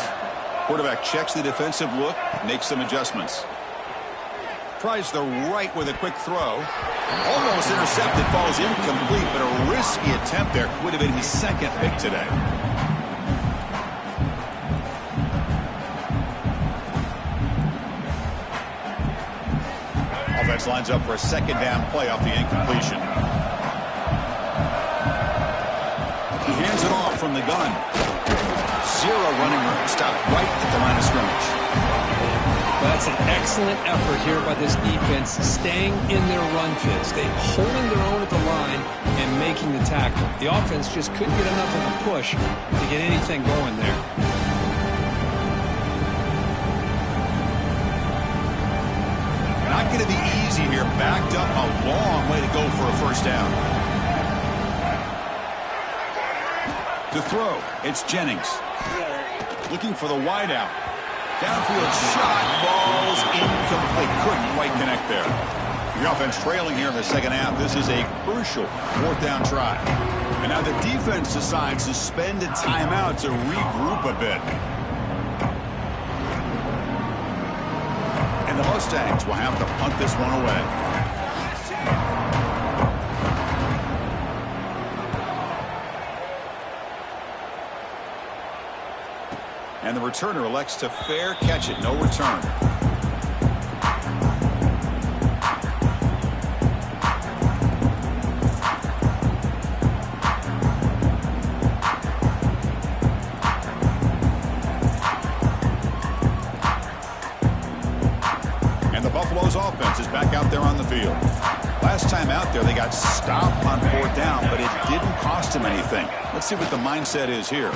Quarterback checks the defensive look, makes some adjustments. Tries the right with a quick throw. Almost intercepted, falls incomplete, but a risky attempt there. Would have been his second pick today. Offense lines up for a second down play off the incompletion. He hands it off from the gun. Zero running room. Stopped right at the line of scrimmage. That's an excellent effort here by this defense, staying in their run fits. They holding their own at the line and making the tackle. The offense just couldn't get enough of a push to get anything going there. Not going to be easy here. Backed up a long way to go for a first down. To throw, it's Jennings. Looking for the wideout. Downfield shot, falls incomplete. Couldn't quite connect there. The offense trailing here in the second half. This is a crucial fourth down try. And now the defense decides to spend a timeout to regroup a bit. And the Mustangs will have to punt this one away. And the returner elects to fair catch it. No return. And the Buffalo's offense is back out there on the field. Last time out there, they got stopped on 4th down, but it didn't cost them anything. Let's see what the mindset is here.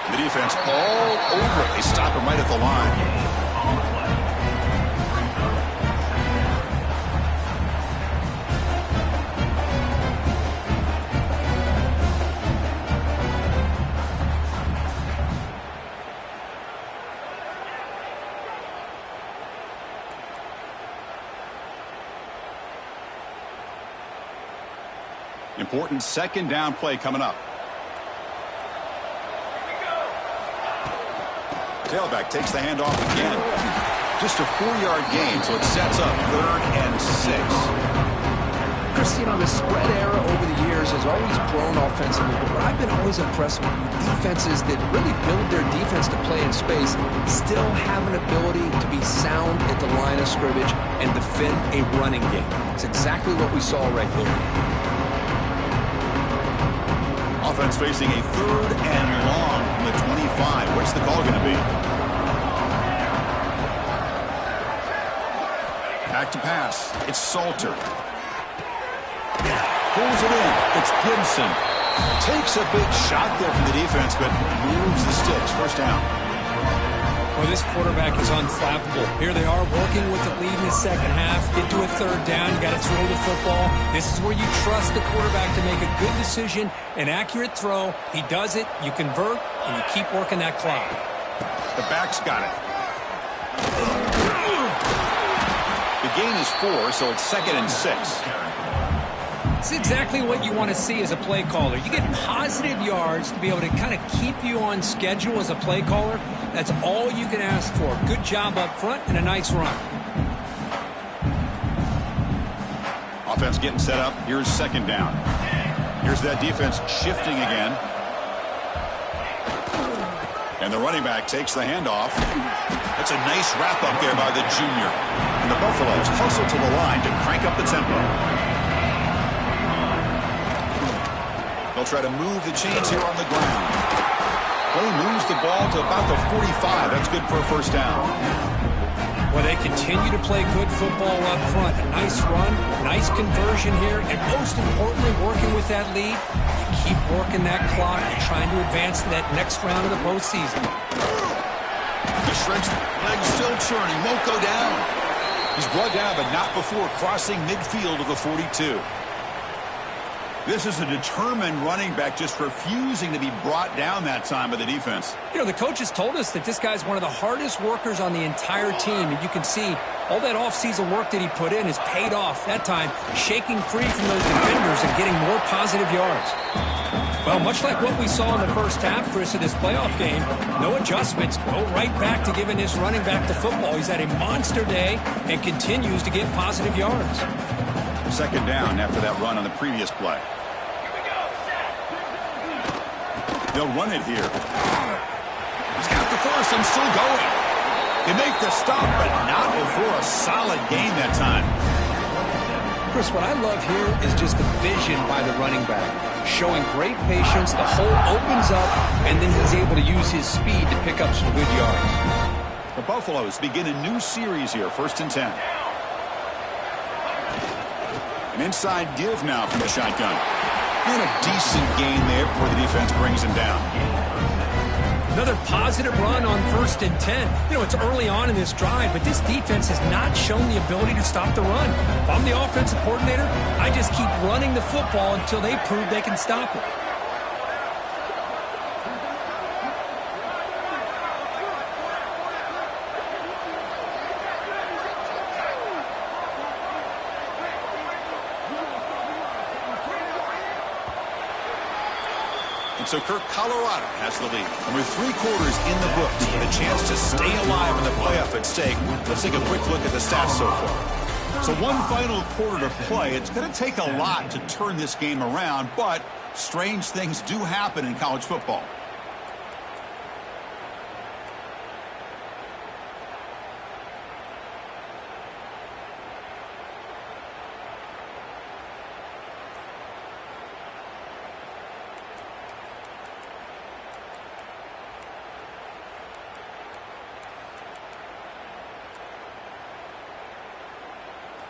The defense all over it. They stop him right at the line. Important 2nd down play coming up. Tailback takes the handoff again. Just a 4-yard gain, so it sets up 3rd and 6. Chris, you know, the spread era over the years has always grown offensively, but what I've been always impressed with defenses that really build their defense to play in space still have an ability to be sound at the line of scrimmage and defend a running game. It's exactly what we saw right there. Offense facing a 3rd and long from the 25. What's the call going to be? Back to pass. It's Salter. Pulls it in. It's Gibson. Takes a big shot there from the defense, but moves the sticks. 1st down. Well, this quarterback is unflappable. Here they are working with the lead in the 2nd half. Get to a 3rd down. You got to throw the football. This is where you trust the quarterback to make a good decision, an accurate throw. He does it. You convert, and you keep working that clock. The back's got it. The gain is 4, so it's 2nd and 6. It's exactly what you want to see as a play caller. You get positive yards to be able to kind of keep you on schedule as a play caller. That's all you can ask for. Good job up front and a nice run. Offense getting set up. Here's 2nd down. Here's that defense shifting again. And the running back takes the handoff. That's a nice wrap up there by the junior. And the Buffaloes hustle to the line to crank up the tempo. They'll try to move the chains here on the ground. Play moves the ball to about the 45. That's good for a 1st down. Well, they continue to play good football up front. A nice run, nice conversion here, and most importantly, working with that lead, you keep working that clock and trying to advance to that next round of the postseason. The Shrek's legs still churning. Won't go down. He's brought down, but not before crossing midfield of the 42. This is a determined running back just refusing to be brought down that time by the defense. You know, the coaches told us that this guy's one of the hardest workers on the entire team, and you can see all that offseason work that he put in has paid off. That time, shaking free from those defenders and getting more positive yards. Well, much like what we saw in the 1st half, Chris, of this playoff game, no adjustments. Go right back to giving this running back the football. He's had a monster day and continues to get positive yards. 2nd down after that run on the previous play. They'll run it here. He's got the 1st and still going. They make the stop, but not before a solid gain that time. Chris, what I love here is just the vision by the running back. Showing great patience, the hole opens up, and then he's able to use his speed to pick up some good yards. The Buffaloes begin a new series here, 1st and 10. An inside give now from the shotgun. And a decent gain there before the defense brings him down. Another positive run on 1st and 10. You know, it's early on in this drive, but this defense has not shown the ability to stop the run. If I'm the offensive coordinator, I just keep running the football until they prove they can stop it. And so Colorado has the lead. And with 3 quarters in the books, with a chance to stay alive in the playoff at stake, let's take a quick look at the stats so far. So one final quarter to play. It's going to take a lot to turn this game around, but strange things do happen in college football.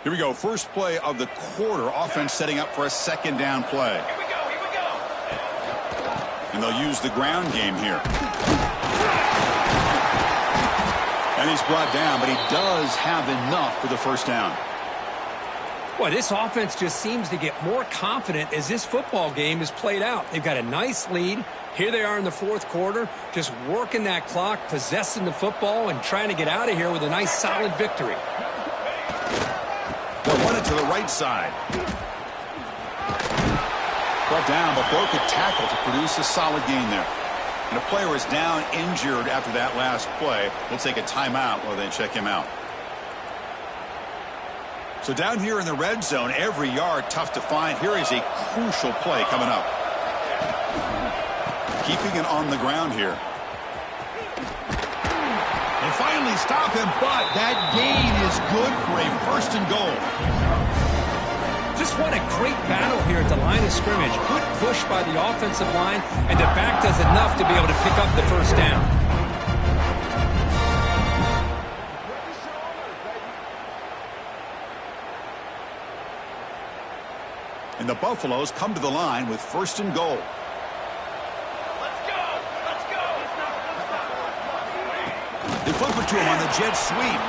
Here we go. First play of the quarter. Offense setting up for a second down play. Here we go. Here we go. And they'll use the ground game here. And he's brought down, but he does have enough for the first down. Well, this offense just seems to get more confident as this football game is played out. They've got a nice lead. Here they are in the fourth quarter, just working that clock, possessing the football, and trying to get out of here with a nice, solid victory. They'll run it to the right side. Brought down, but broke a tackle to produce a solid gain there. And a player is down injured after that last play. We'll take a timeout while they check him out. So down here in the red zone, every yard tough to find. Here is a crucial play coming up. Keeping it on the ground here. They finally stop him, but that gain is good for a first and goal. Just won a great battle here at the line of scrimmage. Good push by the offensive line, and the back does enough to be able to pick up the first down. And the Buffaloes come to the line with first and goal. They flip it to him on the jet sweep.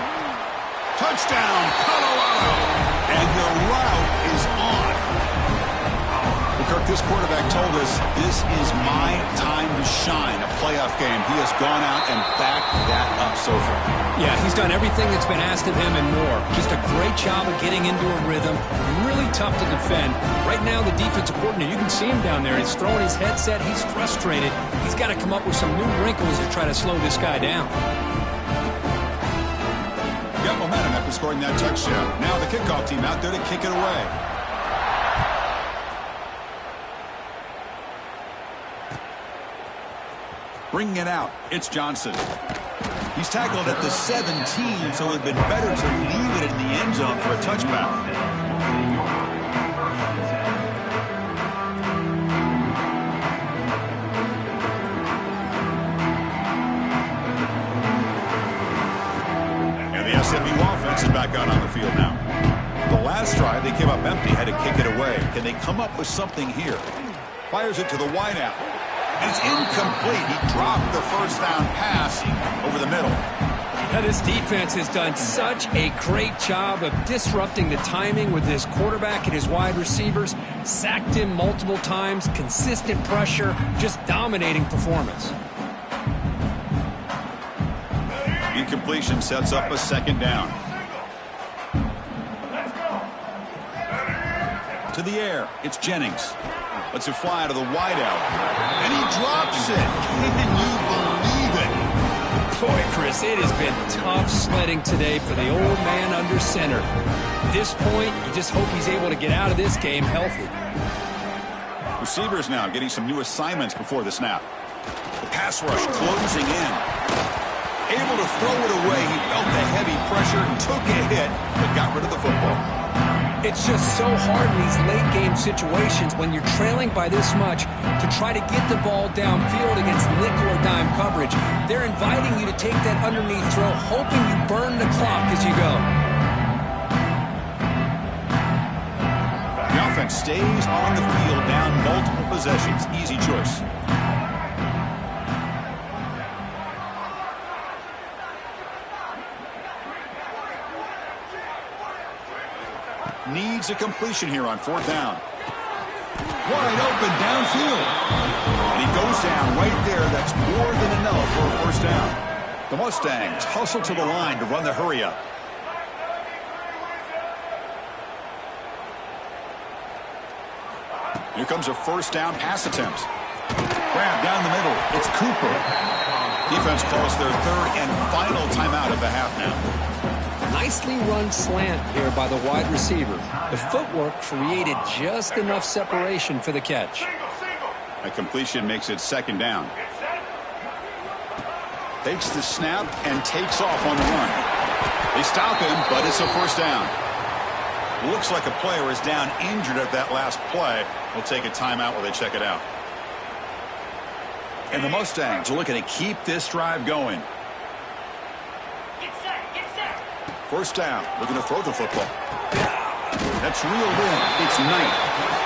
Touchdown, Colorado. And the route is on. Well, Kirk, this quarterback told us this is my time to shine, a playoff game. He has gone out and backed that up so far. Yeah, he's done everything that's been asked of him and more. Just a great job of getting into a rhythm. Really tough to defend. Right now, the defensive coordinator, you can see him down there. He's throwing his headset. He's frustrated. He's got to come up with some new wrinkles to try to slow this guy down. Got momentum after scoring that touchdown. Now the kickoff team out there to kick it away. Bringing it out, it's Johnson. He's tackled at the 17, so it would have been better to leave it in the end zone for a touchback. SMU offense is back out on the field now. The last drive, they came up empty, had to kick it away. Can they come up with something here? Fires it to the wideout. And it's incomplete. He dropped the first down pass over the middle. Now, this defense has done such a great job of disrupting the timing with his quarterback and his wide receivers. Sacked him multiple times, consistent pressure, just dominating performance. Incompletion sets up a second down. To the air, it's Jennings. Lets it fly to the wideout. And he drops it. Can you believe it? Boy, Chris, it has been tough sledding today for the old man under center. At this point, you just hope he's able to get out of this game healthy. Receivers now getting some new assignments before the snap. The pass rush closing in. Able to throw it away. He felt the heavy pressure, took a hit, but got rid of the football. It's just so hard in these late-game situations when you're trailing by this much to try to get the ball downfield against nickel or dime coverage. They're inviting you to take that underneath throw, hoping you burn the clock as you go. The offense stays on the field, down multiple possessions. Easy choice. Needs a completion here on fourth down. Wide open downfield. And he goes down right there. That's more than enough for a first down. The Mustangs hustle to the line to run the hurry up. Here comes a first down pass attempt. Grab down the middle. It's Cooper. Defense calls their third and final timeout of the half now. Nicely run slant here by the wide receiver. The footwork created just enough separation for the catch. A completion makes it second down. Takes the snap and takes off on the run. They stop him, but it's a first down. Looks like a player is down injured at that last play. We'll take a timeout while they check it out. And the Mustangs are looking to keep this drive going. First down. Looking to throw the football. That's reeled in. It's Knight.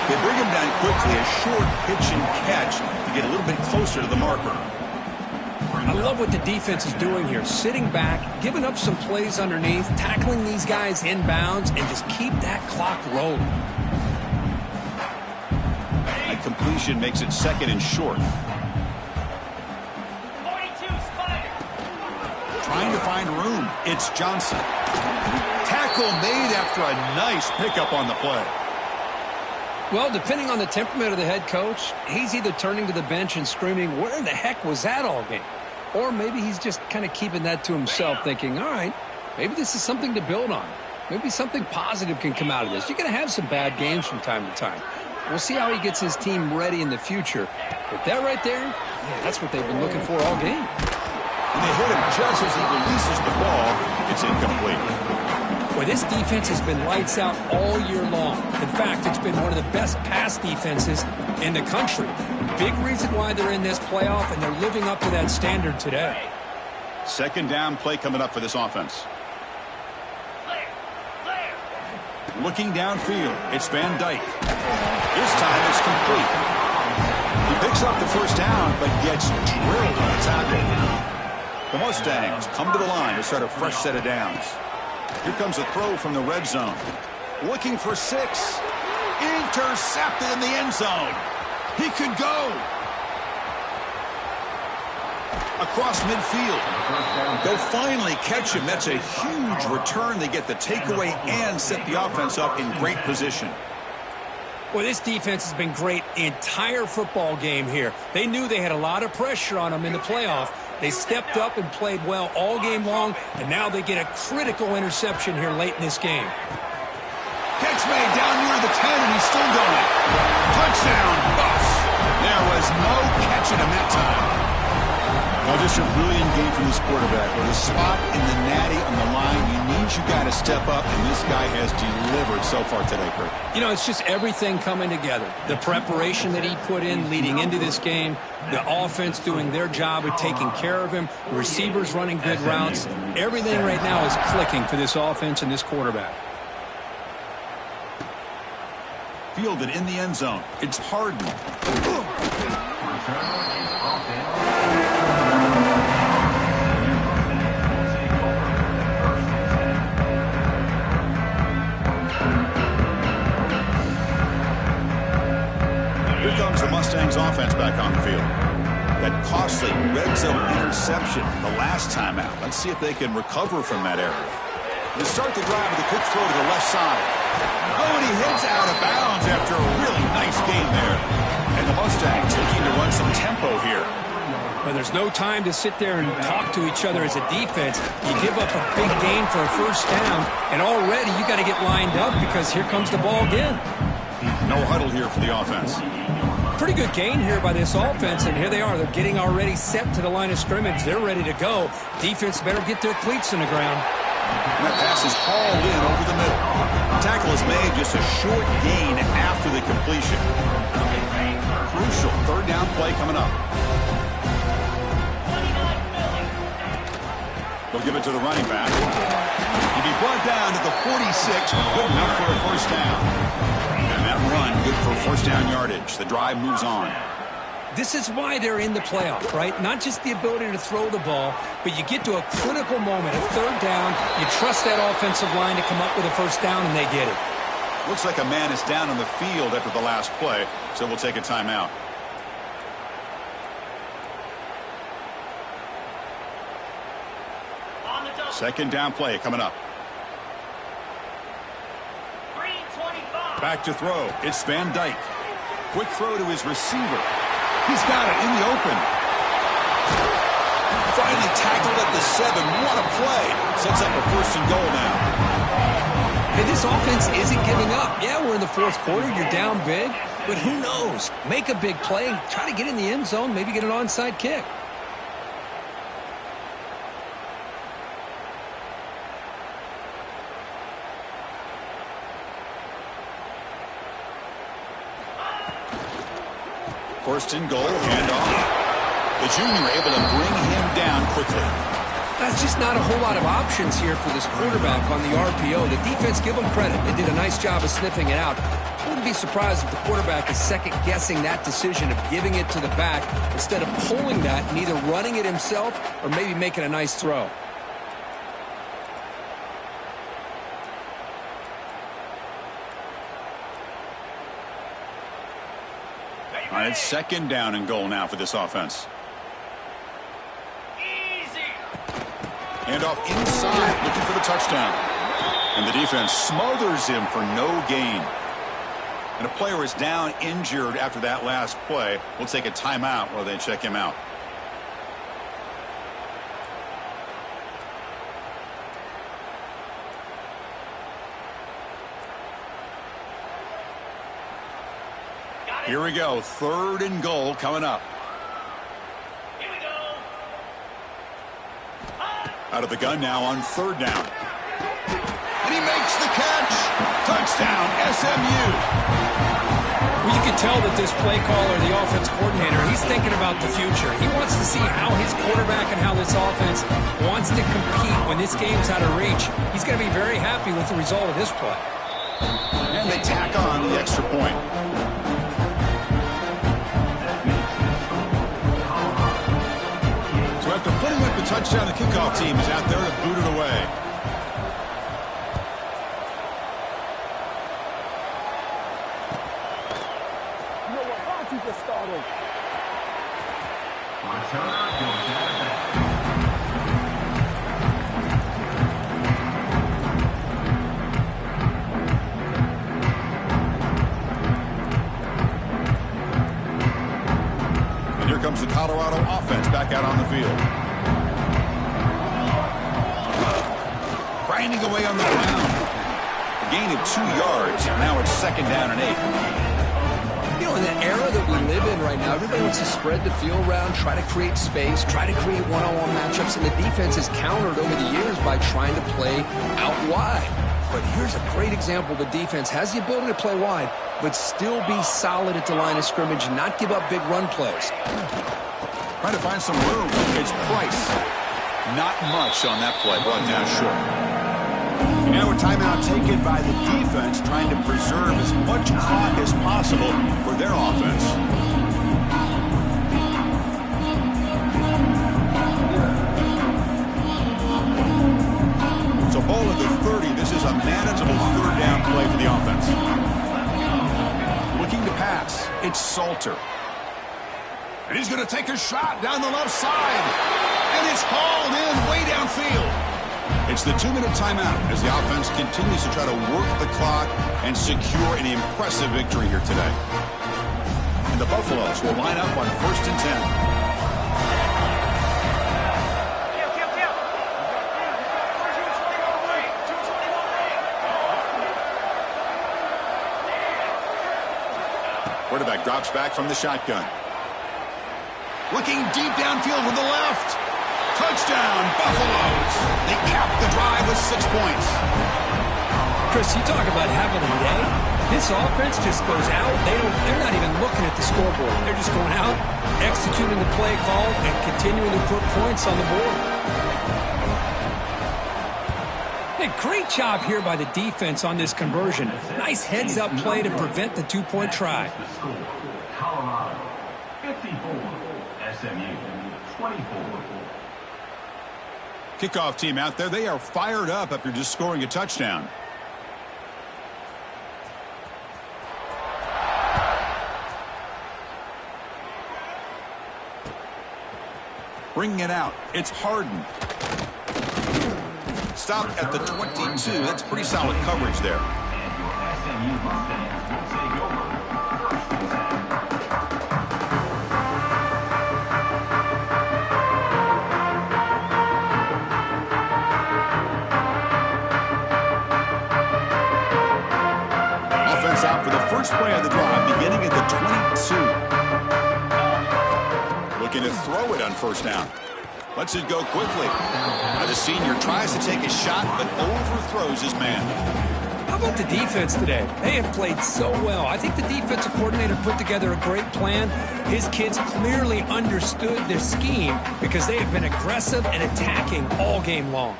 They bring him down quickly. A short pitch and catch to get a little bit closer to the marker. I love what the defense is doing here. Sitting back, giving up some plays underneath, tackling these guys inbounds, and just keep that clock rolling. That completion makes it second and short. 42 Spider. Trying to find room. It's Johnson. Tackle made after a nice pickup on the play. Well, depending on the temperament of the head coach, he's either turning to the bench and screaming, where in the heck was that all game? Or maybe he's just kind of keeping that to himself, thinking, all right, maybe this is something to build on. Maybe something positive can come out of this. You're going to have some bad games from time to time. We'll see how he gets his team ready in the future. But that right there, yeah, that's what they've been looking for all game. And they hit him just as he releases the ball. It's incomplete. Boy, this defense has been lights out all year long. In fact, it's been one of the best pass defenses in the country. Big reason why they're in this playoff, and they're living up to that standard today. Second down play coming up for this offense. Looking downfield, it's Van Dyke. This time it's complete. He picks up the first down, but gets drilled on the tackle. The Mustangs come to the line to start a fresh set of downs. Here comes a throw from the red zone. Looking for 6. Intercepted in the end zone. He could go. Across midfield. They'll finally catch him. That's a huge return. They get the takeaway and set the offense up in great position. Well, this defense has been great the entire football game here. They knew they had a lot of pressure on them in the playoff. They stepped up and played well all game long, and now they get a critical interception here late in this game. Catch made down near the 10, and he's still going. Touchdown, Buffs. There was no catching him that time. Now, just a brilliant game from this quarterback. With a spot in the natty on the line, you got to step up, and this guy has delivered so far today, Kurt. You know, it's just everything coming together. The preparation that he put in leading into this game, the offense doing their job of taking care of him, receivers running good routes. Everything right now is clicking for this offense and this quarterback. Fielded in the end zone. It's Harden. Here comes the Mustangs offense back on the field. That costly red zone interception the last time out. Let's see if they can recover from that error. They start the drive with a quick throw to the left side. Oh, and he heads out of bounds after a really nice game there. And the Mustangs looking to run some tempo here. Well, there's no time to sit there and talk to each other as a defense. You give up a big gain for a first down, and already you got to get lined up because here comes the ball again. No huddle here for the offense. Pretty good gain here by this offense, and here they are. They're getting already set to the line of scrimmage. They're ready to go. Defense better get their cleats in the ground. And that pass is hauled in over the middle. Tackle is made, just a short gain after the completion. Crucial third down play coming up. They'll give it to the running back. He'll be brought down to the 46, good enough for a first down. And that run, good for first down yardage. The drive moves on. This is why they're in the playoff, right? Not just the ability to throw the ball, but you get to a critical moment, a third down, you trust that offensive line to come up with a first down, and they get it. Looks like a man is down on the field after the last play, so we'll take a timeout. Second down play coming up. Back to throw. It's Van Dyke. Quick throw to his receiver. He's got it in the open. Finally tackled at the 7. What a play. Sets up a first and goal now. And this offense isn't giving up. Yeah, we're in the fourth quarter. You're down big. But who knows? Make a big play. Try to get in the end zone. Maybe get an onside kick. First and goal, handoff. The junior able to bring him down quickly. That's just not a whole lot of options here for this quarterback on the RPO. The defense, give them credit. They did a nice job of sniffing it out. I wouldn't be surprised if the quarterback is second-guessing that decision of giving it to the back instead of pulling that and either running it himself or maybe making a nice throw. All right, it's second down and goal now for this offense. And off inside, looking for the touchdown. And the defense smothers him for no gain. And a player is down injured after that last play. We'll take a timeout while they check him out. Here we go, third and goal coming up. Out of the gun now on third down. And he makes the catch. Touchdown, SMU. Well, you can tell that this play caller, the offense coordinator, he's thinking about the future. He wants to see how his quarterback and how this offense wants to compete when this game's out of reach. He's going to be very happy with the result of this play. And they tack on the extra point. After putting up the touchdown, the kickoff team is out there to boot it away. You know what? Why don't you just start over? Returner goes out of bounds. And here comes the Colorado offense back out on the field. Grinding away on the ground. Gain of 2 yards. Now it's second down and 8. You know, in the era that we live in right now, everybody wants to spread the field around, try to create space, try to create one-on-one matchups, and the defense has countered over the years by trying to play out wide. But here's a great example. The defense has the ability to play wide, but still be solid at the line of scrimmage and not give up big run plays. Trying to find some room. It's Price. Not much on that play. Brought down short. And now a timeout taken by the defense, trying to preserve as much clock as possible for their offense. So ball at the 30. This is a manageable third down play for the offense. Looking to pass. It's Salter. And he's going to take a shot down the left side. And it's hauled in way downfield. It's the 2-minute timeout as the offense continues to try to work the clock and secure an impressive victory here today. And the Buffaloes will line up on 1st and 10. Quarterback drops back from the shotgun. Looking deep downfield with the left. Touchdown, Buffaloes. They cap the drive with 6 points. Chris, you talk about having a day. This offense just goes out. They're not even looking at the scoreboard. They're just going out, executing the play call, and continuing to put points on the board. Hey, great job here by the defense on this conversion. Nice heads-up play to prevent the 2-point try. The score, Colorado 54, SMU 24. Kickoff team out there. They are fired up after just scoring a touchdown. Bringing it out. It's Harden. Stopped at the 22. That's pretty solid coverage there. And your SMU Mustangs will take over 1st and 10. Offense out for the first play of the drive, beginning at the 22. Looking to throw it on 1st down. Lets it go quickly. Now the senior tries to take a shot, but overthrows his man. How about the defense today? They have played so well. I think the defensive coordinator put together a great plan. His kids clearly understood their scheme because they have been aggressive and attacking all game long.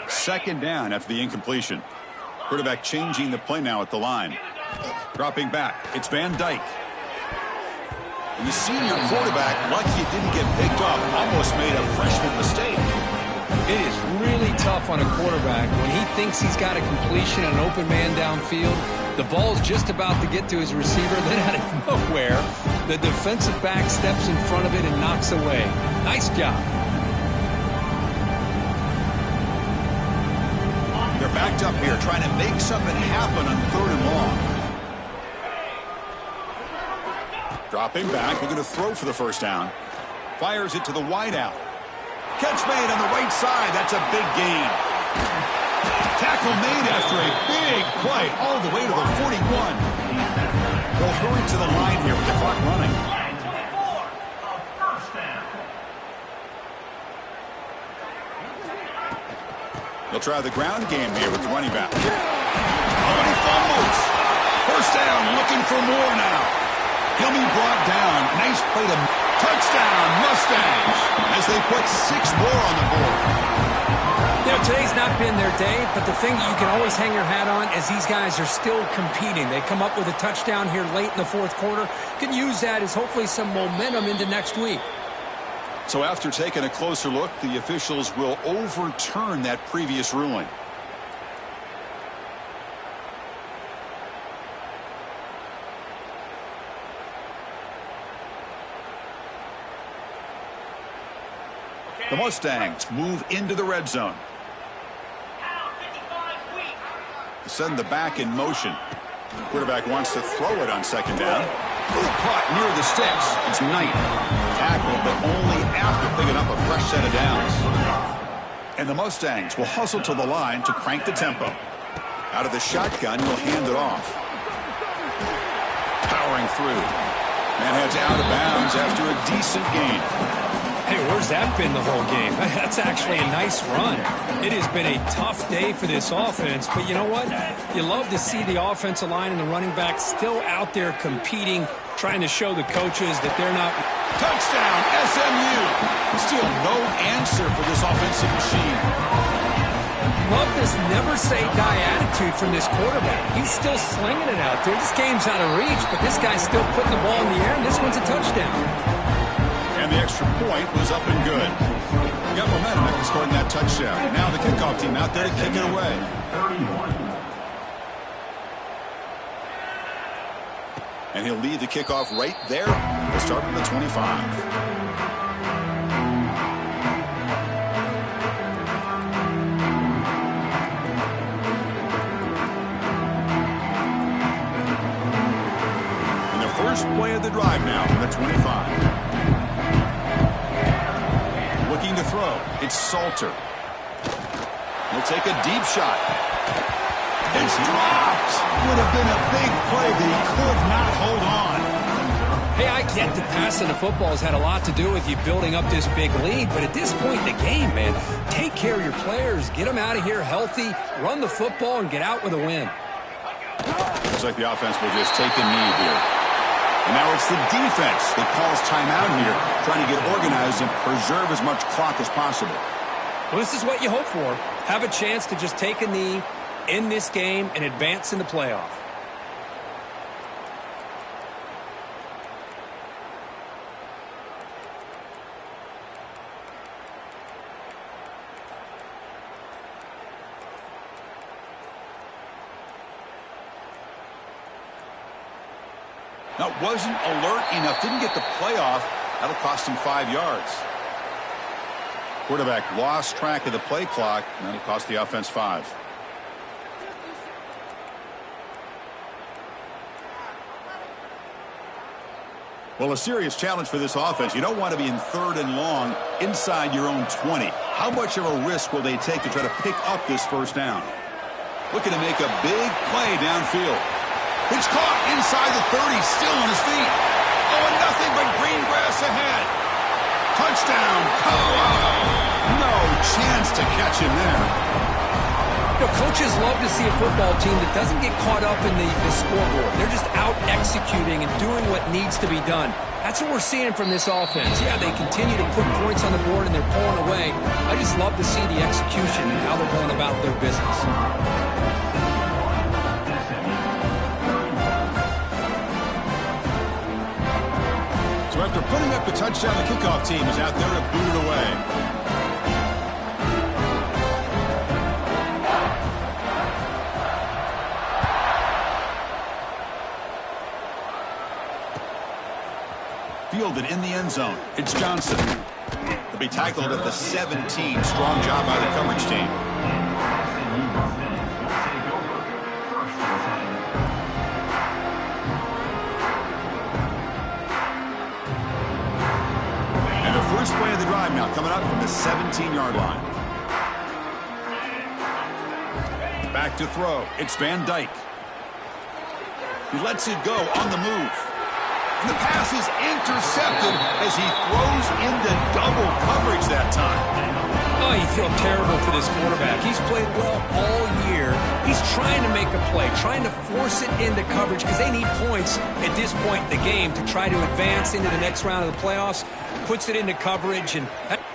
Second down after the incompletion. Quarterback changing the play now at the line. Dropping back. It's Van Dyke. And the senior quarterback, lucky it didn't get picked off, almost made a freshman mistake. It is really tough on a quarterback when he thinks he's got a completion and an open man downfield. The ball's just about to get to his receiver. Then out of nowhere, the defensive back steps in front of it and knocks away. Nice job. They're backed up here trying to make something happen on 3rd and long. Dropping back, looking to throw for the first down. Fires it to the wideout. Catch made on the right side. That's a big gain. Tackle made after a big play all the way to the 41. They'll hurry to the line here with the clock running. They'll try the ground game here with the running back. Oh, and he fumbles. First down, looking for more now. He'll be brought down. Nice play to touchdown, Mustangs, as they put 6 more on the board. You know, today's not been their day, but the thing you can always hang your hat on is these guys are still competing. They come up with a touchdown here late in the 4th quarter. Can use that as hopefully some momentum into next week. So after taking a closer look, the officials will overturn that previous ruling. The Mustangs move into the red zone. Send the back in motion. Quarterback wants to throw it on 2nd down. Caught near the sticks. It's Knight. Tackled, but only after picking up a fresh set of downs. And the Mustangs will hustle to the line to crank the tempo. Out of the shotgun, he'll hand it off. Powering through. Man heads out of bounds after a decent gain. Hey, where's that been the whole game? That's actually a nice run. It has been a tough day for this offense, but you know what? You love to see the offensive line and the running back still out there competing, trying to show the coaches that they're not... Touchdown, SMU! Still no answer for this offensive machine. Love this never-say-die attitude from this quarterback. He's still slinging it out there. This game's out of reach, but this guy's still putting the ball in the air, and this one's a touchdown. And the extra point was up and good. Got momentum after scoring that touchdown. Now the kickoff team out there to kick it away. And he'll lead the kickoff right there. We'll start from the 25. First play of the drive now from the 25. Looking to throw. It's Salter. He'll take a deep shot. It's dropped. Would have been a big play, but he could not hold on. Hey, I get that passing the football has had a lot to do with you building up this big lead, but at this point in the game, man, take care of your players. Get them out of here healthy, run the football, and get out with a win. Looks like the offense will just take a knee here. And now it's the defense that calls timeout here, trying to get organized and preserve as much clock as possible. Well, this is what you hope for. Have a chance to just take a knee, end this game, and advance in the playoff. Now, wasn't alert enough, didn't get the playoff. That'll cost him 5 yards. Quarterback lost track of the play clock, and that'll cost the offense 5. Well, a serious challenge for this offense. You don't want to be in 3rd and long inside your own 20. How much of a risk will they take to try to pick up this first down? Looking to make a big play downfield. It's caught inside the 30, still on his feet. Oh, and nothing but green grass ahead. Touchdown, Colorado. No chance to catch him there. You know, coaches love to see a football team that doesn't get caught up in the scoreboard. They're just out executing and doing what needs to be done. That's what we're seeing from this offense. Yeah, they continue to put points on the board and they're pulling away. I just love to see the execution and how they're going about their business. So after putting up the touchdown, the kickoff team is out there to boot it away. Fielded in the end zone. It's Johnson. He'll be tackled at the 17. Strong job by the coverage team. And the first play of the drive now coming up from the 17-yard line. Back to throw. It's Van Dyke. He lets it go on the move. And the pass is intercepted as he throws into double coverage that time. Oh, you feel terrible for this quarterback. He's played well all year. He's trying to make a play, trying to force it into coverage because they need points at this point in the game to try to advance into the next round of the playoffs. Puts it into coverage and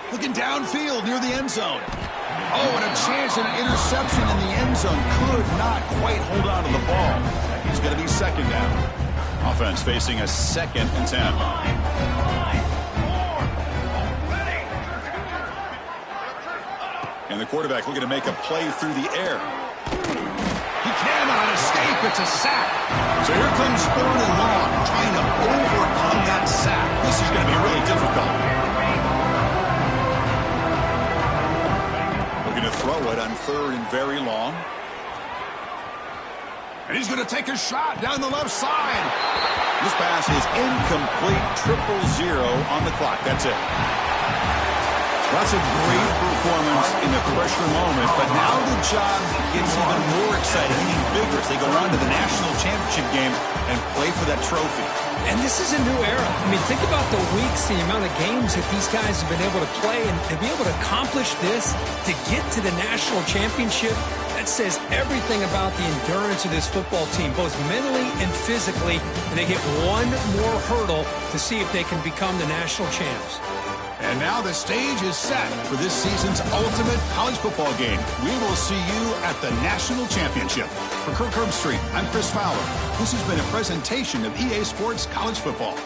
looking downfield near the end zone. Oh, and a chance at an interception in the end zone. Could not quite hold on to the ball. It's going to be second down. Offense facing a 2nd and 10. And the quarterback looking to make a play through the air. He cannot escape. It's a sack. So here comes 3rd and long, trying to overcome that sack. This is going to be really difficult. Looking to throw it on 3rd and very long. And he's going to take a shot down the left side. This pass is incomplete. 0-0 on the clock. That's it. That's a great performance in the pressure moment, but now the job gets even more exciting, even bigger as they go on to the national championship game and play for that trophy. And this is a new era. I mean, think about the weeks, the amount of games that these guys have been able to play, and to be able to accomplish this, to get to the national championship, that says everything about the endurance of this football team, both mentally and physically. And they hit one more hurdle to see if they can become the national champs. And now the stage is set for this season's ultimate college football game. We will see you at the national championship. For Kirk Herbstreit, I'm Chris Fowler. This has been a presentation of EA Sports College Football.